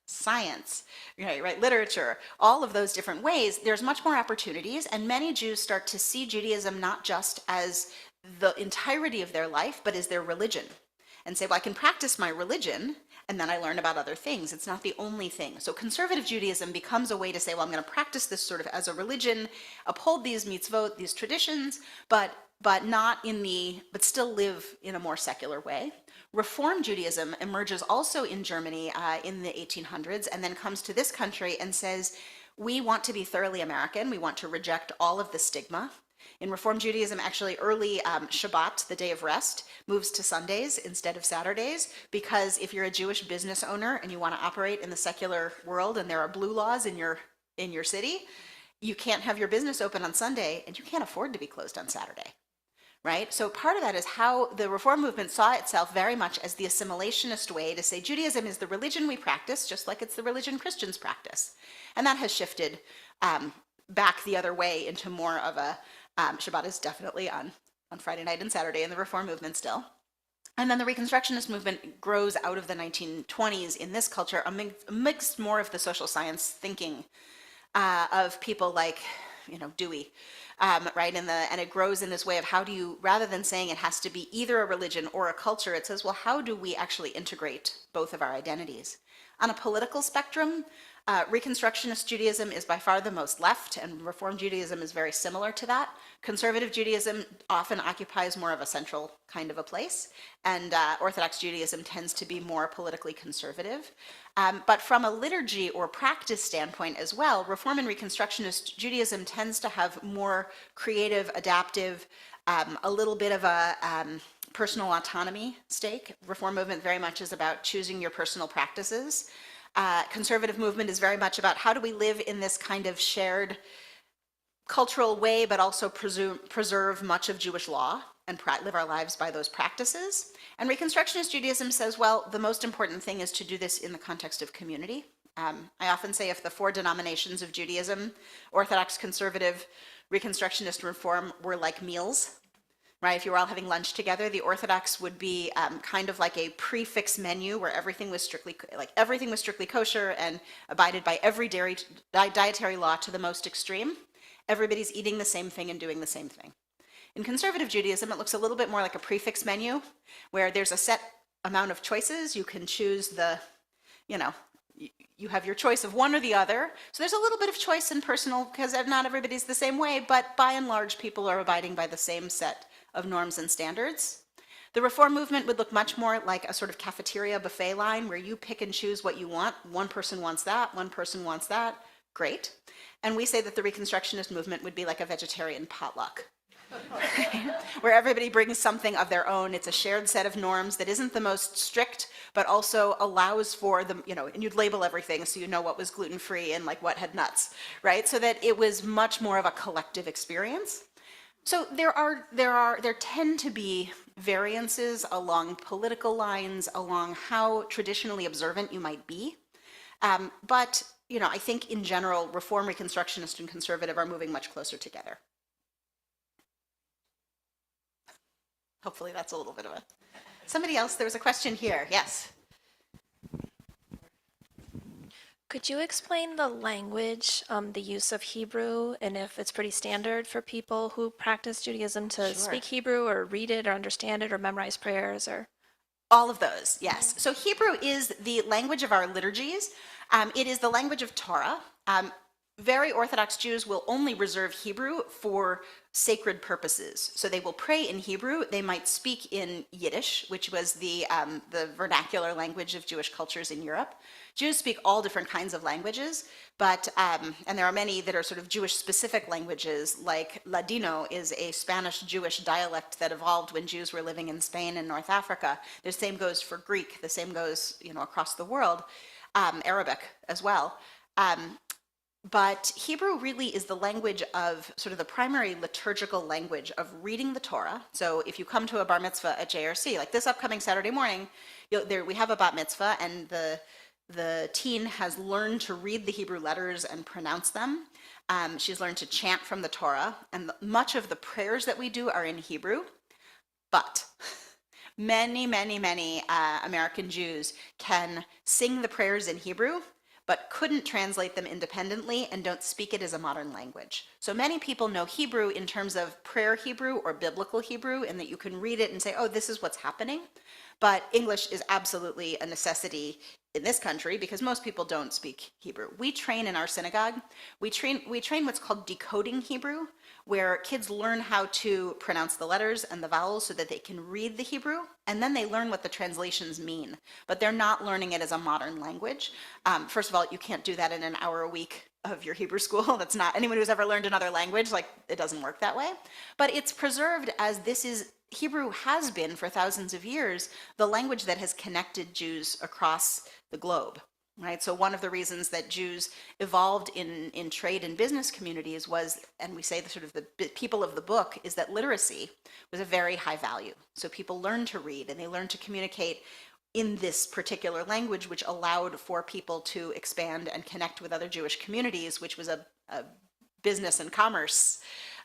science, right, literature, all of those different ways, there's much more opportunities, and many Jews start to see Judaism not just as the entirety of their life, but as their religion, and say, well, I can practice my religion, and then I learn about other things. It's not the only thing. So conservative Judaism becomes a way to say, well, I'm going to practice this sort of as a religion, uphold these mitzvot, these traditions, but still live in a more secular way. Reform Judaism emerges also in Germany in the 1800s, and then comes to this country and says, we want to be thoroughly American. We want to reject all of the stigma. In Reform Judaism, actually early Shabbat, the day of rest, moves to Sundays instead of Saturdays, because if you're a Jewish business owner and you want to operate in the secular world and there are blue laws in your city, you can't have your business open on Sunday, and you can't afford to be closed on Saturday. Right? So part of that is how the Reform movement saw itself very much as the assimilationist way to say Judaism is the religion we practice, just like it's the religion Christians practice. And that has shifted back the other way into more of a, Shabbat is definitely on Friday night and Saturday in the Reform movement still. And then the Reconstructionist movement grows out of the 1920s in this culture, amidst more of the social science thinking of people like, Dewey, right? And it grows in this way of how do you, rather than saying it has to be either a religion or a culture, it says, well, how do we actually integrate both of our identities? On a political spectrum, Reconstructionist Judaism is by far the most left, and Reform Judaism is very similar to that. Conservative Judaism often occupies more of a central kind of a place, and Orthodox Judaism tends to be more politically conservative. But from a liturgy or practice standpoint as well, Reform and Reconstructionist Judaism tends to have more creative, adaptive, a little bit of a personal autonomy stake. Reform movement very much is about choosing your personal practices. Conservative movement is very much about how do we live in this kind of shared cultural way, but also preserve much of Jewish law and live our lives by those practices. And Reconstructionist Judaism says, well, the most important thing is to do this in the context of community. I often say if the four denominations of Judaism, Orthodox, Conservative, Reconstructionist, Reform, were like meals, right? If you were all having lunch together, the Orthodox would be kind of like a prefix menu where everything was strictly kosher and abided by every dietary law to the most extreme. Everybody's eating the same thing and doing the same thing. In Conservative Judaism, it looks a little bit more like a prefix menu where there's a set amount of choices. You can choose you have your choice of one or the other. So there's a little bit of choice in personal, because not everybody's the same way, but by and large, people are abiding by the same set of norms and standards. The Reform movement would look much more like a sort of cafeteria buffet line where you pick and choose what you want. One person wants that, one person wants that. Great. And we say that the Reconstructionist movement would be like a vegetarian potluck, where everybody brings something of their own. It's a shared set of norms that isn't the most strict, but also allows for them, and you'd label everything so you know what was gluten-free and like what had nuts, right? So that it was much more of a collective experience. So there tend to be variances along political lines, along how traditionally observant you might be. But, I think in general, Reform, Reconstructionist, and Conservative are moving much closer together. Hopefully that's a little bit of a... Somebody else, there was a question here. Yes. Could you explain the language, the use of Hebrew, and if it's pretty standard for people who practice Judaism to Sure. speak Hebrew or read it or understand it or memorize prayers or? All of those, yes. So Hebrew is the language of our liturgies. It is the language of Torah. Very Orthodox Jews will only reserve Hebrew for sacred purposes. So they will pray in Hebrew. They might speak in Yiddish, which was the vernacular language of Jewish cultures in Europe. Jews speak all different kinds of languages, but and there are many that are sort of Jewish-specific languages, like Ladino is a Spanish-Jewish dialect that evolved when Jews were living in Spain and North Africa. The same goes for Greek. The same goes, across the world. Arabic as well. But Hebrew really is the language of sort of the primary liturgical language of reading the Torah. So if you come to a bar mitzvah at JRC, like this upcoming Saturday morning, we have a bat mitzvah, and the teen has learned to read the Hebrew letters and pronounce them. She's learned to chant from the Torah, and much of the prayers that we do are in Hebrew. But many, many, many American Jews can sing the prayers in Hebrew, but couldn't translate them independently and don't speak it as a modern language. So many people know Hebrew in terms of prayer Hebrew or biblical Hebrew, and that you can read it and say, oh, this is what's happening. But English is absolutely a necessity in this country because most people don't speak Hebrew. We train in our synagogue. We train what's called decoding Hebrew, where kids learn how to pronounce the letters and the vowels so that they can read the Hebrew, and then they learn what the translations mean. But they're not learning it as a modern language. First of all, you can't do that in an hour a week of your Hebrew school. That's not, anyone who's ever learned another language, like, it doesn't work that way. But it's preserved as Hebrew has been for thousands of years the language that has connected Jews across the globe, right? So one of the reasons that Jews evolved in trade and business communities was, and we say the people of the book, is that literacy was a very high value. So people learned to read and they learned to communicate in this particular language, which allowed for people to expand and connect with other Jewish communities, which was a business and commerce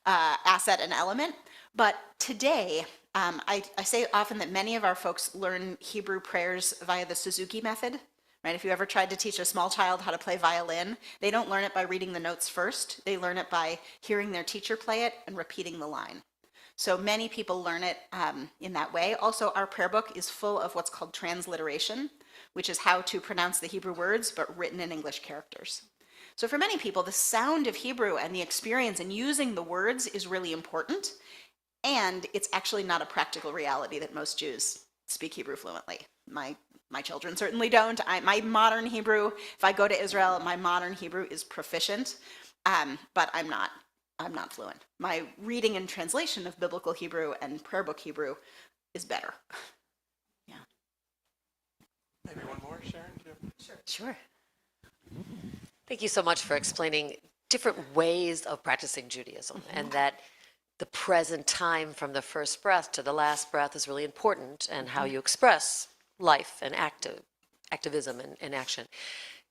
asset and element. But today, I say often that many of our folks learn Hebrew prayers via the Suzuki method, right? If you ever tried to teach a small child how to play violin, they don't learn it by reading the notes first. They learn it by hearing their teacher play it and repeating the line. So many people learn it in that way. Also, our prayer book is full of what's called transliteration, which is how to pronounce the Hebrew words, but written in English characters. So for many people, the sound of Hebrew and the experience in using the words is really important. And it's actually not a practical reality that most Jews speak Hebrew fluently. My children certainly don't. My modern Hebrew, if I go to Israel, my modern Hebrew is proficient, but I'm not fluent. My reading and translation of biblical Hebrew and prayer book Hebrew is better. Yeah. Maybe one more, Sharon? Sure. Thank you so much for explaining different ways of practicing Judaism, and that the present time from the first breath to the last breath is really important, and how you express life and activism and action.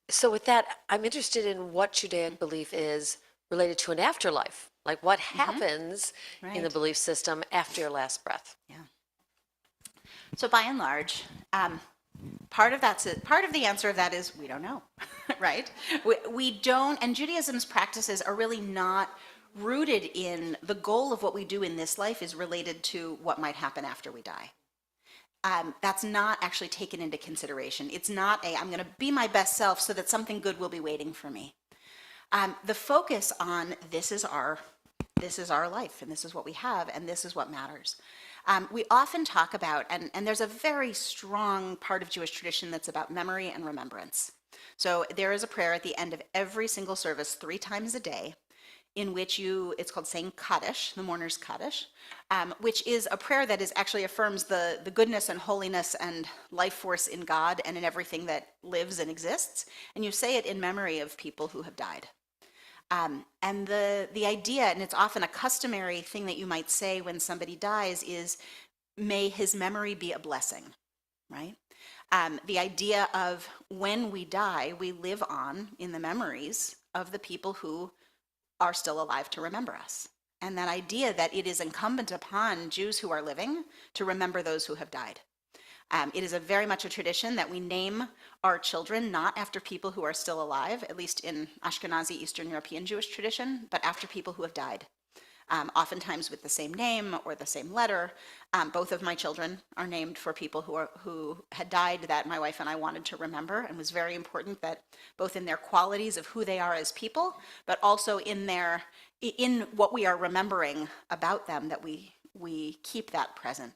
So with that, I'm interested in what Judaic belief is related to an afterlife. Like what happens in the belief system after your last breath? Yeah. So by and large, part of the answer of that is we don't know, right? We don't, and Judaism's practices are really not rooted in the goal of what we do in this life is related to what might happen after we die. That's not actually taken into consideration. It's not I'm going to be my best self so that something good will be waiting for me. The focus on this is our life, and this is what we have, and this is what matters. We often talk about, and there's a very strong part of Jewish tradition that's about memory and remembrance. So there is a prayer at the end of every single service 3 times a day in which it's called saying Kaddish, the mourner's Kaddish, which is a prayer that actually affirms the goodness and holiness and life force in God and in everything that lives and exists. And you say it in memory of people who have died. And the idea, and it's often a customary thing that you might say when somebody dies, is, may his memory be a blessing, right? The idea of when we die, we live on in the memories of the people who are still alive to remember us. And that idea that it is incumbent upon Jews who are living to remember those who have died. It is very much a tradition that we name our children not after people who are still alive, at least in Ashkenazi Eastern European Jewish tradition, but after people who have died. Oftentimes with the same name or the same letter. Both of my children are named for people who had died that my wife and I wanted to remember, and was very important that both in their qualities of who they are as people, but also in what we are remembering about them, that we keep that present.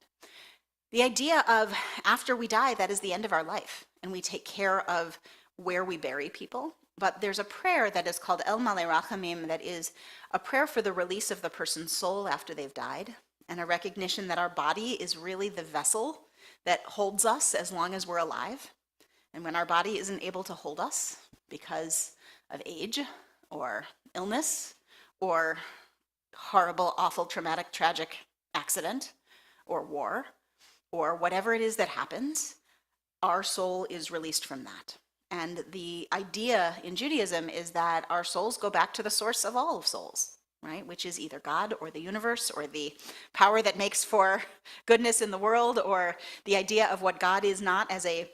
The idea of after we die, that is the end of our life, and we take care of where we bury people. But there's a prayer that is called El Malei Rachamim, that is a prayer for the release of the person's soul after they've died, and a recognition that our body is really the vessel that holds us as long as we're alive. And when our body isn't able to hold us because of age or illness or horrible, awful, traumatic, tragic accident or war or whatever it is that happens, our soul is released from that. And the idea in Judaism is that our souls go back to the source of all of souls, right? Which is either God or the universe or the power that makes for goodness in the world, or the idea of what God is not as a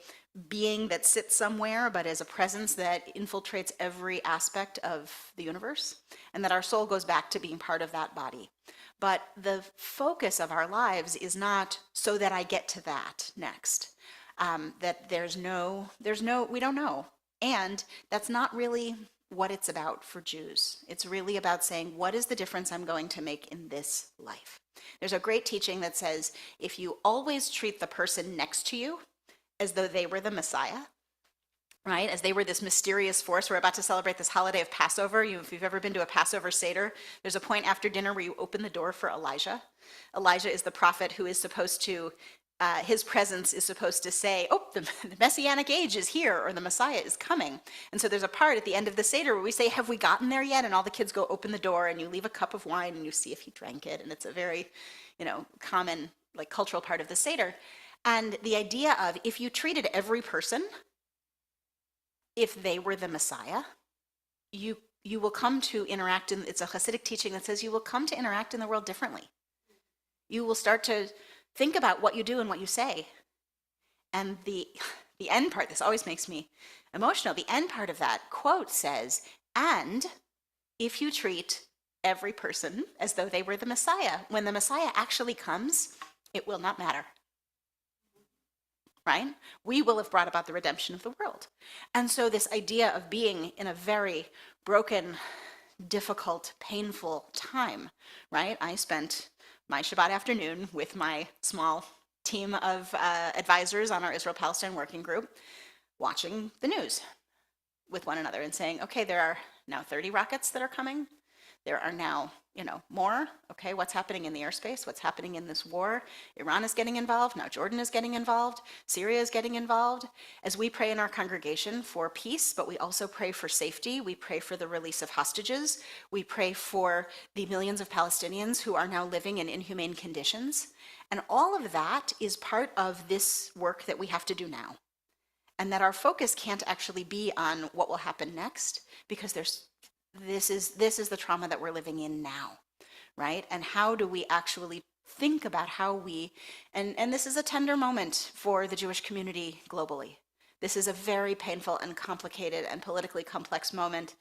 being that sits somewhere, but as a presence that infiltrates every aspect of the universe, and that our soul goes back to being part of that body. But the focus of our lives is not so that I get to that next. That we don't know. And that's not really what it's about for Jews. It's really about saying, what is the difference I'm going to make in this life? There's a great teaching that says, if you always treat the person next to you as though they were the Messiah, right? As they were this mysterious force. We're about to celebrate this holiday of Passover. If you've ever been to a Passover Seder, there's a point after dinner where you open the door for Elijah. Elijah is the prophet who is supposed to his presence is supposed to say, oh, the Messianic age is here, or the Messiah is coming. And so there's a part at the end of the Seder where we say, have we gotten there yet? And all the kids go open the door, and you leave a cup of wine, and you see if he drank it. And it's a very, common, cultural part of the Seder. And the idea of, if you treated every person, if they were the Messiah, you will come to interact it's a Hasidic teaching that says you will come to interact in the world differently. You will start to think about what you do and what you say. And the end part, this always makes me emotional, the end part of that quote says, and if you treat every person as though they were the Messiah, when the Messiah actually comes, it will not matter. Right? We will have brought about the redemption of the world. And so this idea of being in a very broken, difficult, painful time, right? I spent my Shabbat afternoon with my small team of advisors on our Israel-Palestine working group, watching the news with one another and saying, okay, there are now 30 rockets that are coming. There are now, more. Okay, what's happening in the airspace? What's happening in this war? Iran is getting involved. Now Jordan is getting involved. Syria is getting involved. As we pray in our congregation for peace, but we also pray for safety. We pray for the release of hostages. We pray for the millions of Palestinians who are now living in inhumane conditions. And all of that is part of this work that we have to do now. And that our focus can't actually be on what will happen next, because this is the trauma that we're living in now, right? And how do we actually think about how we, and this is a tender moment for the Jewish community globally. This is a very painful and complicated and politically complex moment.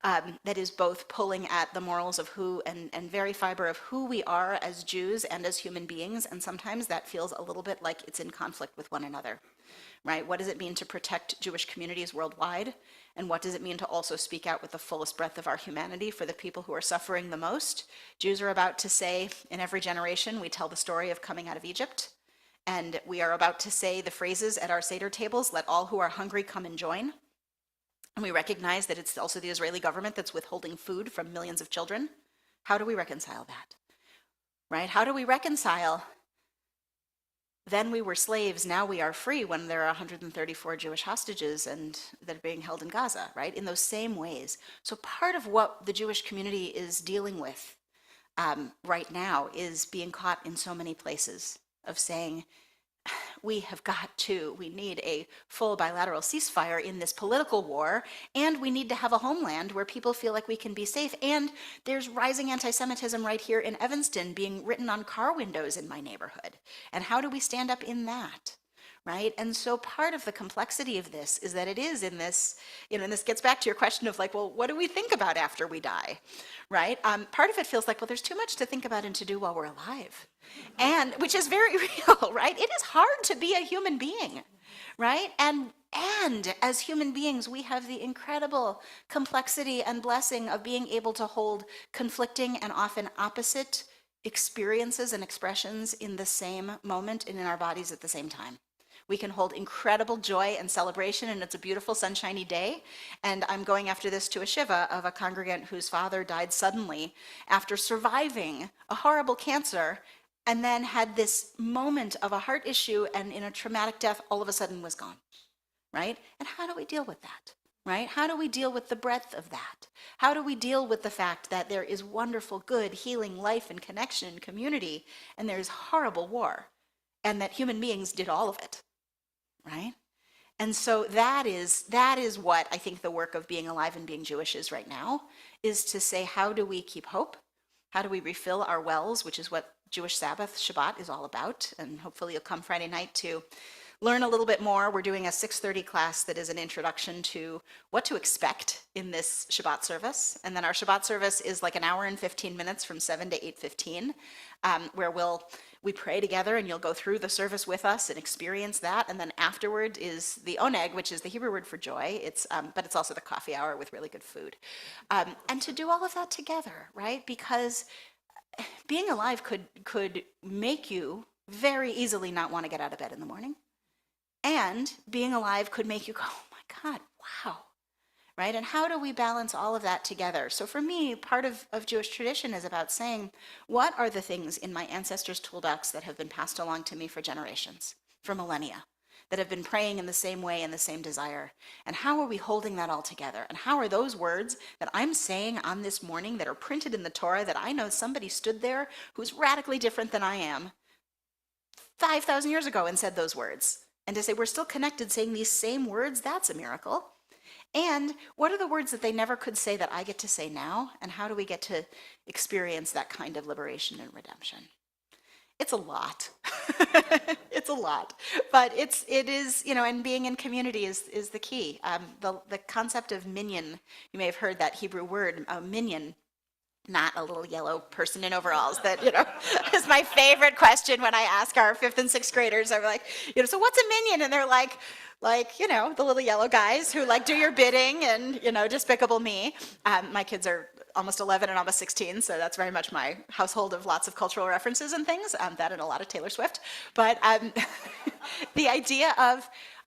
that is both pulling at the morals of who and very fiber of who we are as Jews and as human beings, and sometimes that feels a little bit like it's in conflict with one another, right? What does it mean to protect Jewish communities worldwide? And what does it mean to also speak out with the fullest breadth of our humanity for the people who are suffering the most? Jews are about to say, in every generation, we tell the story of coming out of Egypt. And we are about to say the phrases at our Seder tables, let all who are hungry come and join. And we recognize that it's also the Israeli government that's withholding food from millions of children. How do we reconcile that? Right? How do we reconcile then we were slaves, now we are free, when there are 134 Jewish hostages and that are being held in Gaza, right? In those same ways. So part of what the Jewish community is dealing with right now is being caught in so many places of saying, we need a full bilateral ceasefire in this political war, and we need to have a homeland where people feel like we can be safe. And there's rising anti-Semitism right here in Evanston being written on car windows in my neighborhood. And how do we stand up in that? Right? And so part of the complexity of this is that it is in this, and this gets back to your question of like, well, what do we think about after we die? Right? Part of it feels like, well, there's too much to think about and to do while we're alive. And which is very real, right? It is hard to be a human being, right? And as human beings, we have the incredible complexity and blessing of being able to hold conflicting and often opposite experiences and expressions in the same moment and in our bodies at the same time. We can hold incredible joy and celebration, and it's a beautiful sunshiny day. And I'm going after this to a shiva of a congregant whose father died suddenly after surviving a horrible cancer, and then had this moment of a heart issue, and in a traumatic death, all of a sudden was gone, right? And how do we deal with that, right? How do we deal with the breadth of that? How do we deal with the fact that there is wonderful, good, healing life and connection and community, and there's horrible war, and that human beings did all of it? Right? And so that is what I think the work of being alive and being Jewish is right now, is to say, how do we keep hope? How do we refill our wells, which is what Jewish Sabbath, Shabbat, is all about. And hopefully you'll come Friday night to learn a little bit more. We're doing a 6:30 class that is an introduction to what to expect in this Shabbat service. And then our Shabbat service is like an hour and 15 minutes from 7 to 8:15, where we pray together, and you'll go through the service with us and experience that. And then afterward is the oneg, which is the Hebrew word for joy. But it's also the coffee hour with really good food. And to do all of that together, right? Because being alive could make you very easily not want to get out of bed in the morning. And being alive could make you go, oh my God, wow. Right? And how do we balance all of that together? So for me, part of Jewish tradition is about saying, what are the things in my ancestors' toolbox that have been passed along to me for generations, for millennia, that have been praying in the same way and the same desire? And how are we holding that all together? And how are those words that I'm saying on this morning that are printed in the Torah, that I know somebody stood there who's radically different than I am 5,000 years ago and said those words? And to say we're still connected saying these same words, that's a miracle. And what are the words that they never could say that I get to say now? And how do we get to experience that kind of liberation and redemption? It's a lot. It's a lot. But it is, and being in community is the key. The concept of minyan, you may have heard that Hebrew word, minyan, not a little yellow person in overalls, that, is my favorite question when I ask our 5th and 6th graders. I'm like, so what's a minyan? And they're like, the little yellow guys who do your bidding and, despicable me. My kids are almost 11 and almost 16, so that's very much my household of lots of cultural references and things, that and a lot of Taylor Swift. But the idea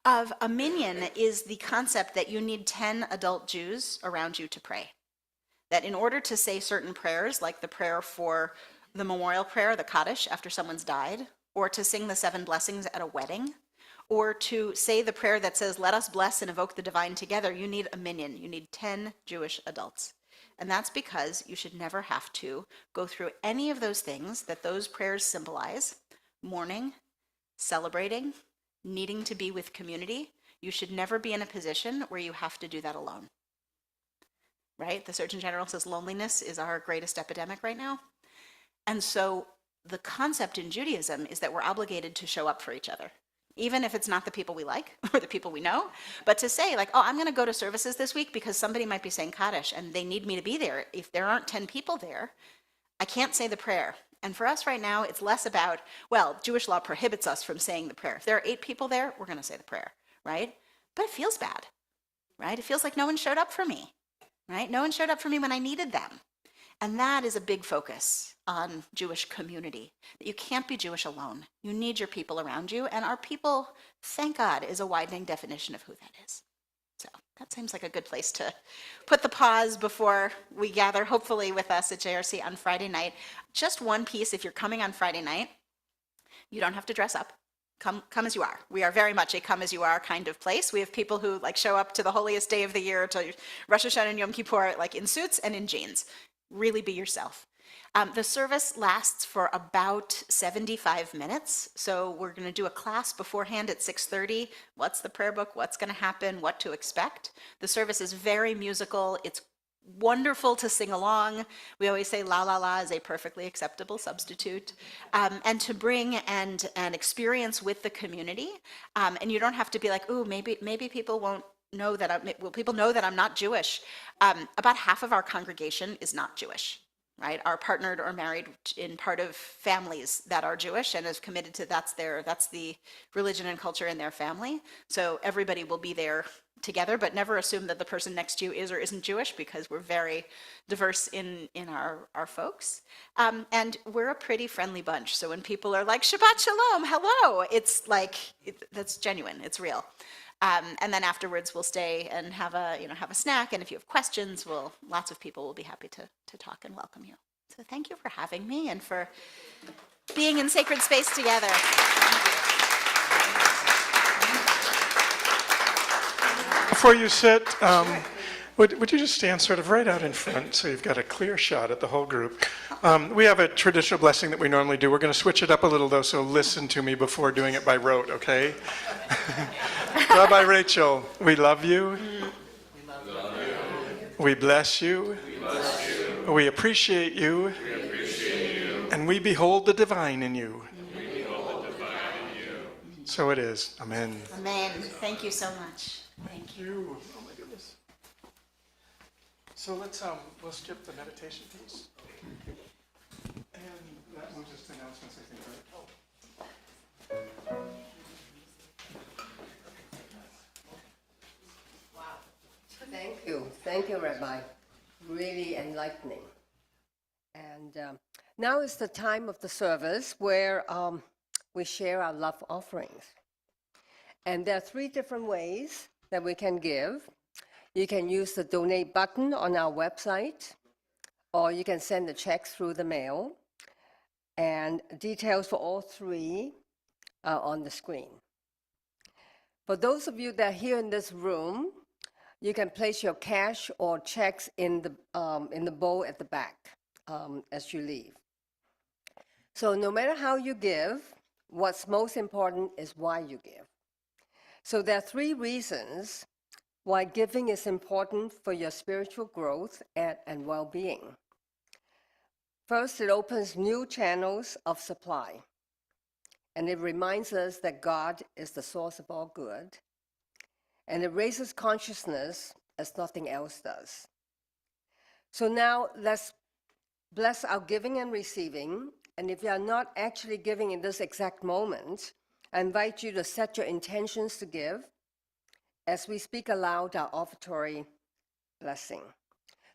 of a minyan is the concept that you need 10 adult Jews around you to pray. That in order to say certain prayers, like the prayer for the memorial prayer, the Kaddish, after someone's died, or to sing the 7 blessings at a wedding, or to say the prayer that says, let us bless and evoke the divine together, you need a minyan. You need 10 Jewish adults. And that's because you should never have to go through any of those things that those prayers symbolize: mourning, celebrating, needing to be with community. You should never be in a position where you have to do that alone. Right? The Surgeon General says loneliness is our greatest epidemic right now. And so the concept in Judaism is that we're obligated to show up for each other even if it's not the people we like or the people we know, but to say like, oh, I'm going to go to services this week because somebody might be saying Kaddish and they need me to be there. If there aren't 10 people there, I can't say the prayer. And for us right now, it's less about, well, Jewish law prohibits us from saying the prayer. If there are 8 people there, we're going to say the prayer, right? But it feels bad, right? It feels like no one showed up for me, right? No one showed up for me when I needed them. And that is a big focus on Jewish community, that you can't be Jewish alone. You need your people around you, and our people, thank God, is a widening definition of who that is. So that seems like a good place to put the pause before we gather, hopefully with us at JRC on Friday night. Just one piece, if you're coming on Friday night, you don't have to dress up. Come as you are. We are very much a come as you are kind of place. We have people who like show up to the holiest day of the year, to Rosh Hashanah and Yom Kippur, like in suits and in jeans. Really be yourself. The service lasts for about 75 minutes. So we're going to do a class beforehand at 6:30. What's the prayer book? What's going to happen? What to expect? The service is very musical. It's wonderful to sing along. We always say la la la is a perfectly acceptable substitute. And to bring and experience with the community. And you don't have to be like, ooh, maybe people won't know that people know that I'm not Jewish. About half of our congregation is not Jewish, right? Are partnered or married in part of families that are Jewish and is committed to that's the religion and culture in their family. So everybody will be there together, but never assume that the person next to you is or isn't Jewish, because we're very diverse in our folks. And we're a pretty friendly bunch. So when people are like, Shabbat Shalom, hello, it's like, that's genuine, it's real. And then afterwards we'll stay and have a snack. And if you have questions, lots of people will be happy to talk and welcome you. So thank you for having me and for being in sacred space together. Before you sit, would you just stand sort of right out in front so you've got a clear shot at the whole group? We have a traditional blessing that we normally do. We're going to switch it up a little, though, so listen to me before doing it by rote, okay? Rabbi Rachel, we love you. We bless you. We appreciate you. And we behold the divine in you. So it is. Amen. Amen. Thank you so much. Thank you. Oh my goodness. So we'll skip the meditation piece. And that one's just announcements, I think, right? Thank you, Rabbi. Really enlightening. And now is the time of the service where we share our love offerings. And there are 3 different ways that we can give. You can use the donate button on our website, or you can send the checks through the mail. And details for all 3 are on the screen. For those of you that are here in this room, you can place your cash or checks in the bowl at the back as you leave. So no matter how you give, what's most important is why you give. So there are 3 reasons why giving is important for your spiritual growth and well-being. First, it opens new channels of supply, and it reminds us that God is the source of all good, and it raises consciousness as nothing else does. So now let's bless our giving and receiving, and if you are not actually giving in this exact moment, I invite you to set your intentions to give as we speak aloud our offertory blessing.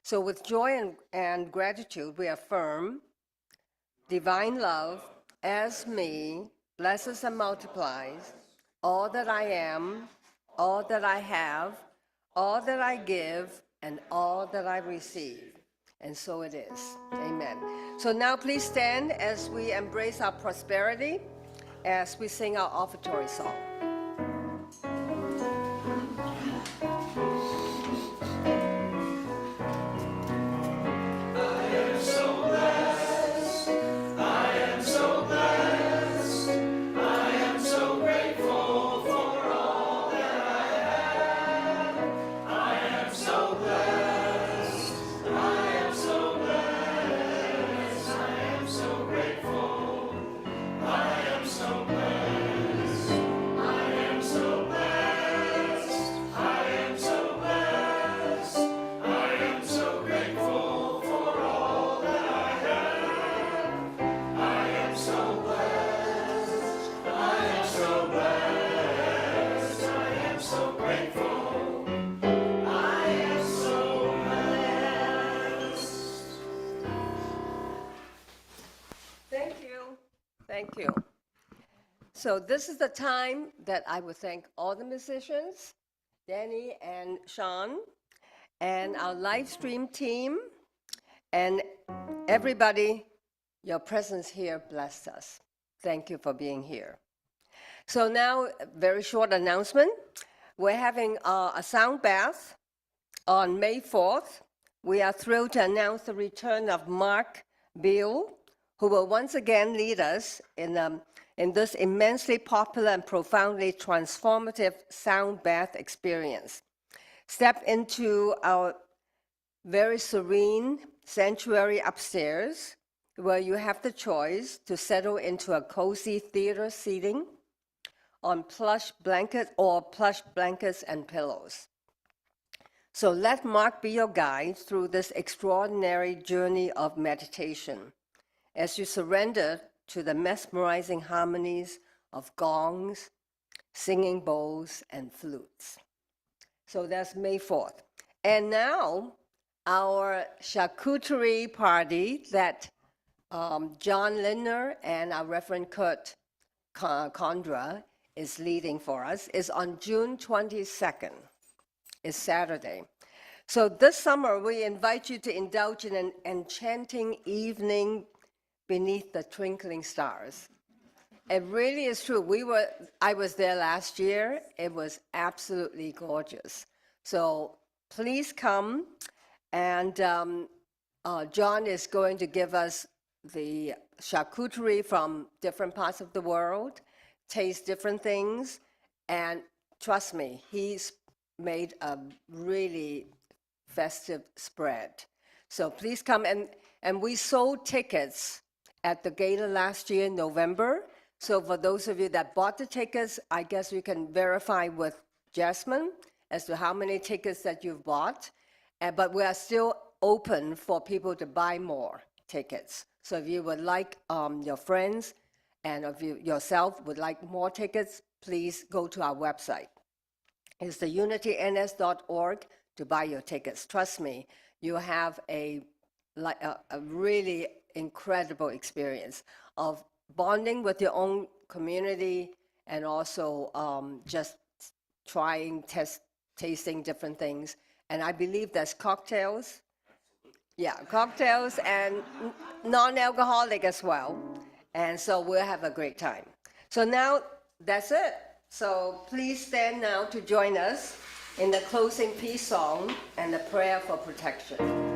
So with joy and gratitude, we affirm, divine love as me blesses and multiplies all that I am, all that I have, all that I give, and all that I receive. And so it is. Amen. So now please stand as we embrace our prosperity, as we sing our offertory song. Thank you. Thank you. So this is the time that I would thank all the musicians, Danny and Sean, and our live stream team, and everybody. Your presence here blessed us. Thank you for being here. So now, a very short announcement. We're having a sound bath on May 4th. We are thrilled to announce the return of Mark Beal, who will once again lead us in this immensely popular and profoundly transformative sound bath experience. Step into our very serene sanctuary upstairs, where you have the choice to settle into a cozy theater seating on plush blankets and pillows. So let Mark be your guide through this extraordinary journey of meditation as you surrender to the mesmerizing harmonies of gongs, singing bowls, and flutes. So that's May 4th. And now our charcuterie party that John Lindner and our Reverend Kurt Condra is leading for us is on June 22nd. It's Saturday. So this summer, we invite you to indulge in an enchanting evening beneath the twinkling stars. It really is true. I was there last year. It was absolutely gorgeous. So please come, and John is going to give us the charcuterie from different parts of the world, taste different things, and trust me, he's made a really festive spread. So please come, and we sold tickets at the gala last year in November. So for those of you that bought the tickets, I guess you can verify with Jasmine as to how many tickets that you've bought. But we are still open for people to buy more tickets. So if you would like your friends and if you yourself would like more tickets, please go to our website. It's the unityns.org to buy your tickets. Trust me, you have a really incredible experience of bonding with your own community and also just tasting different things. And I believe there's cocktails. Yeah, cocktails and non-alcoholic as well. And so we'll have a great time. So now that's it. So please stand now to join us in the closing peace song and the prayer for protection.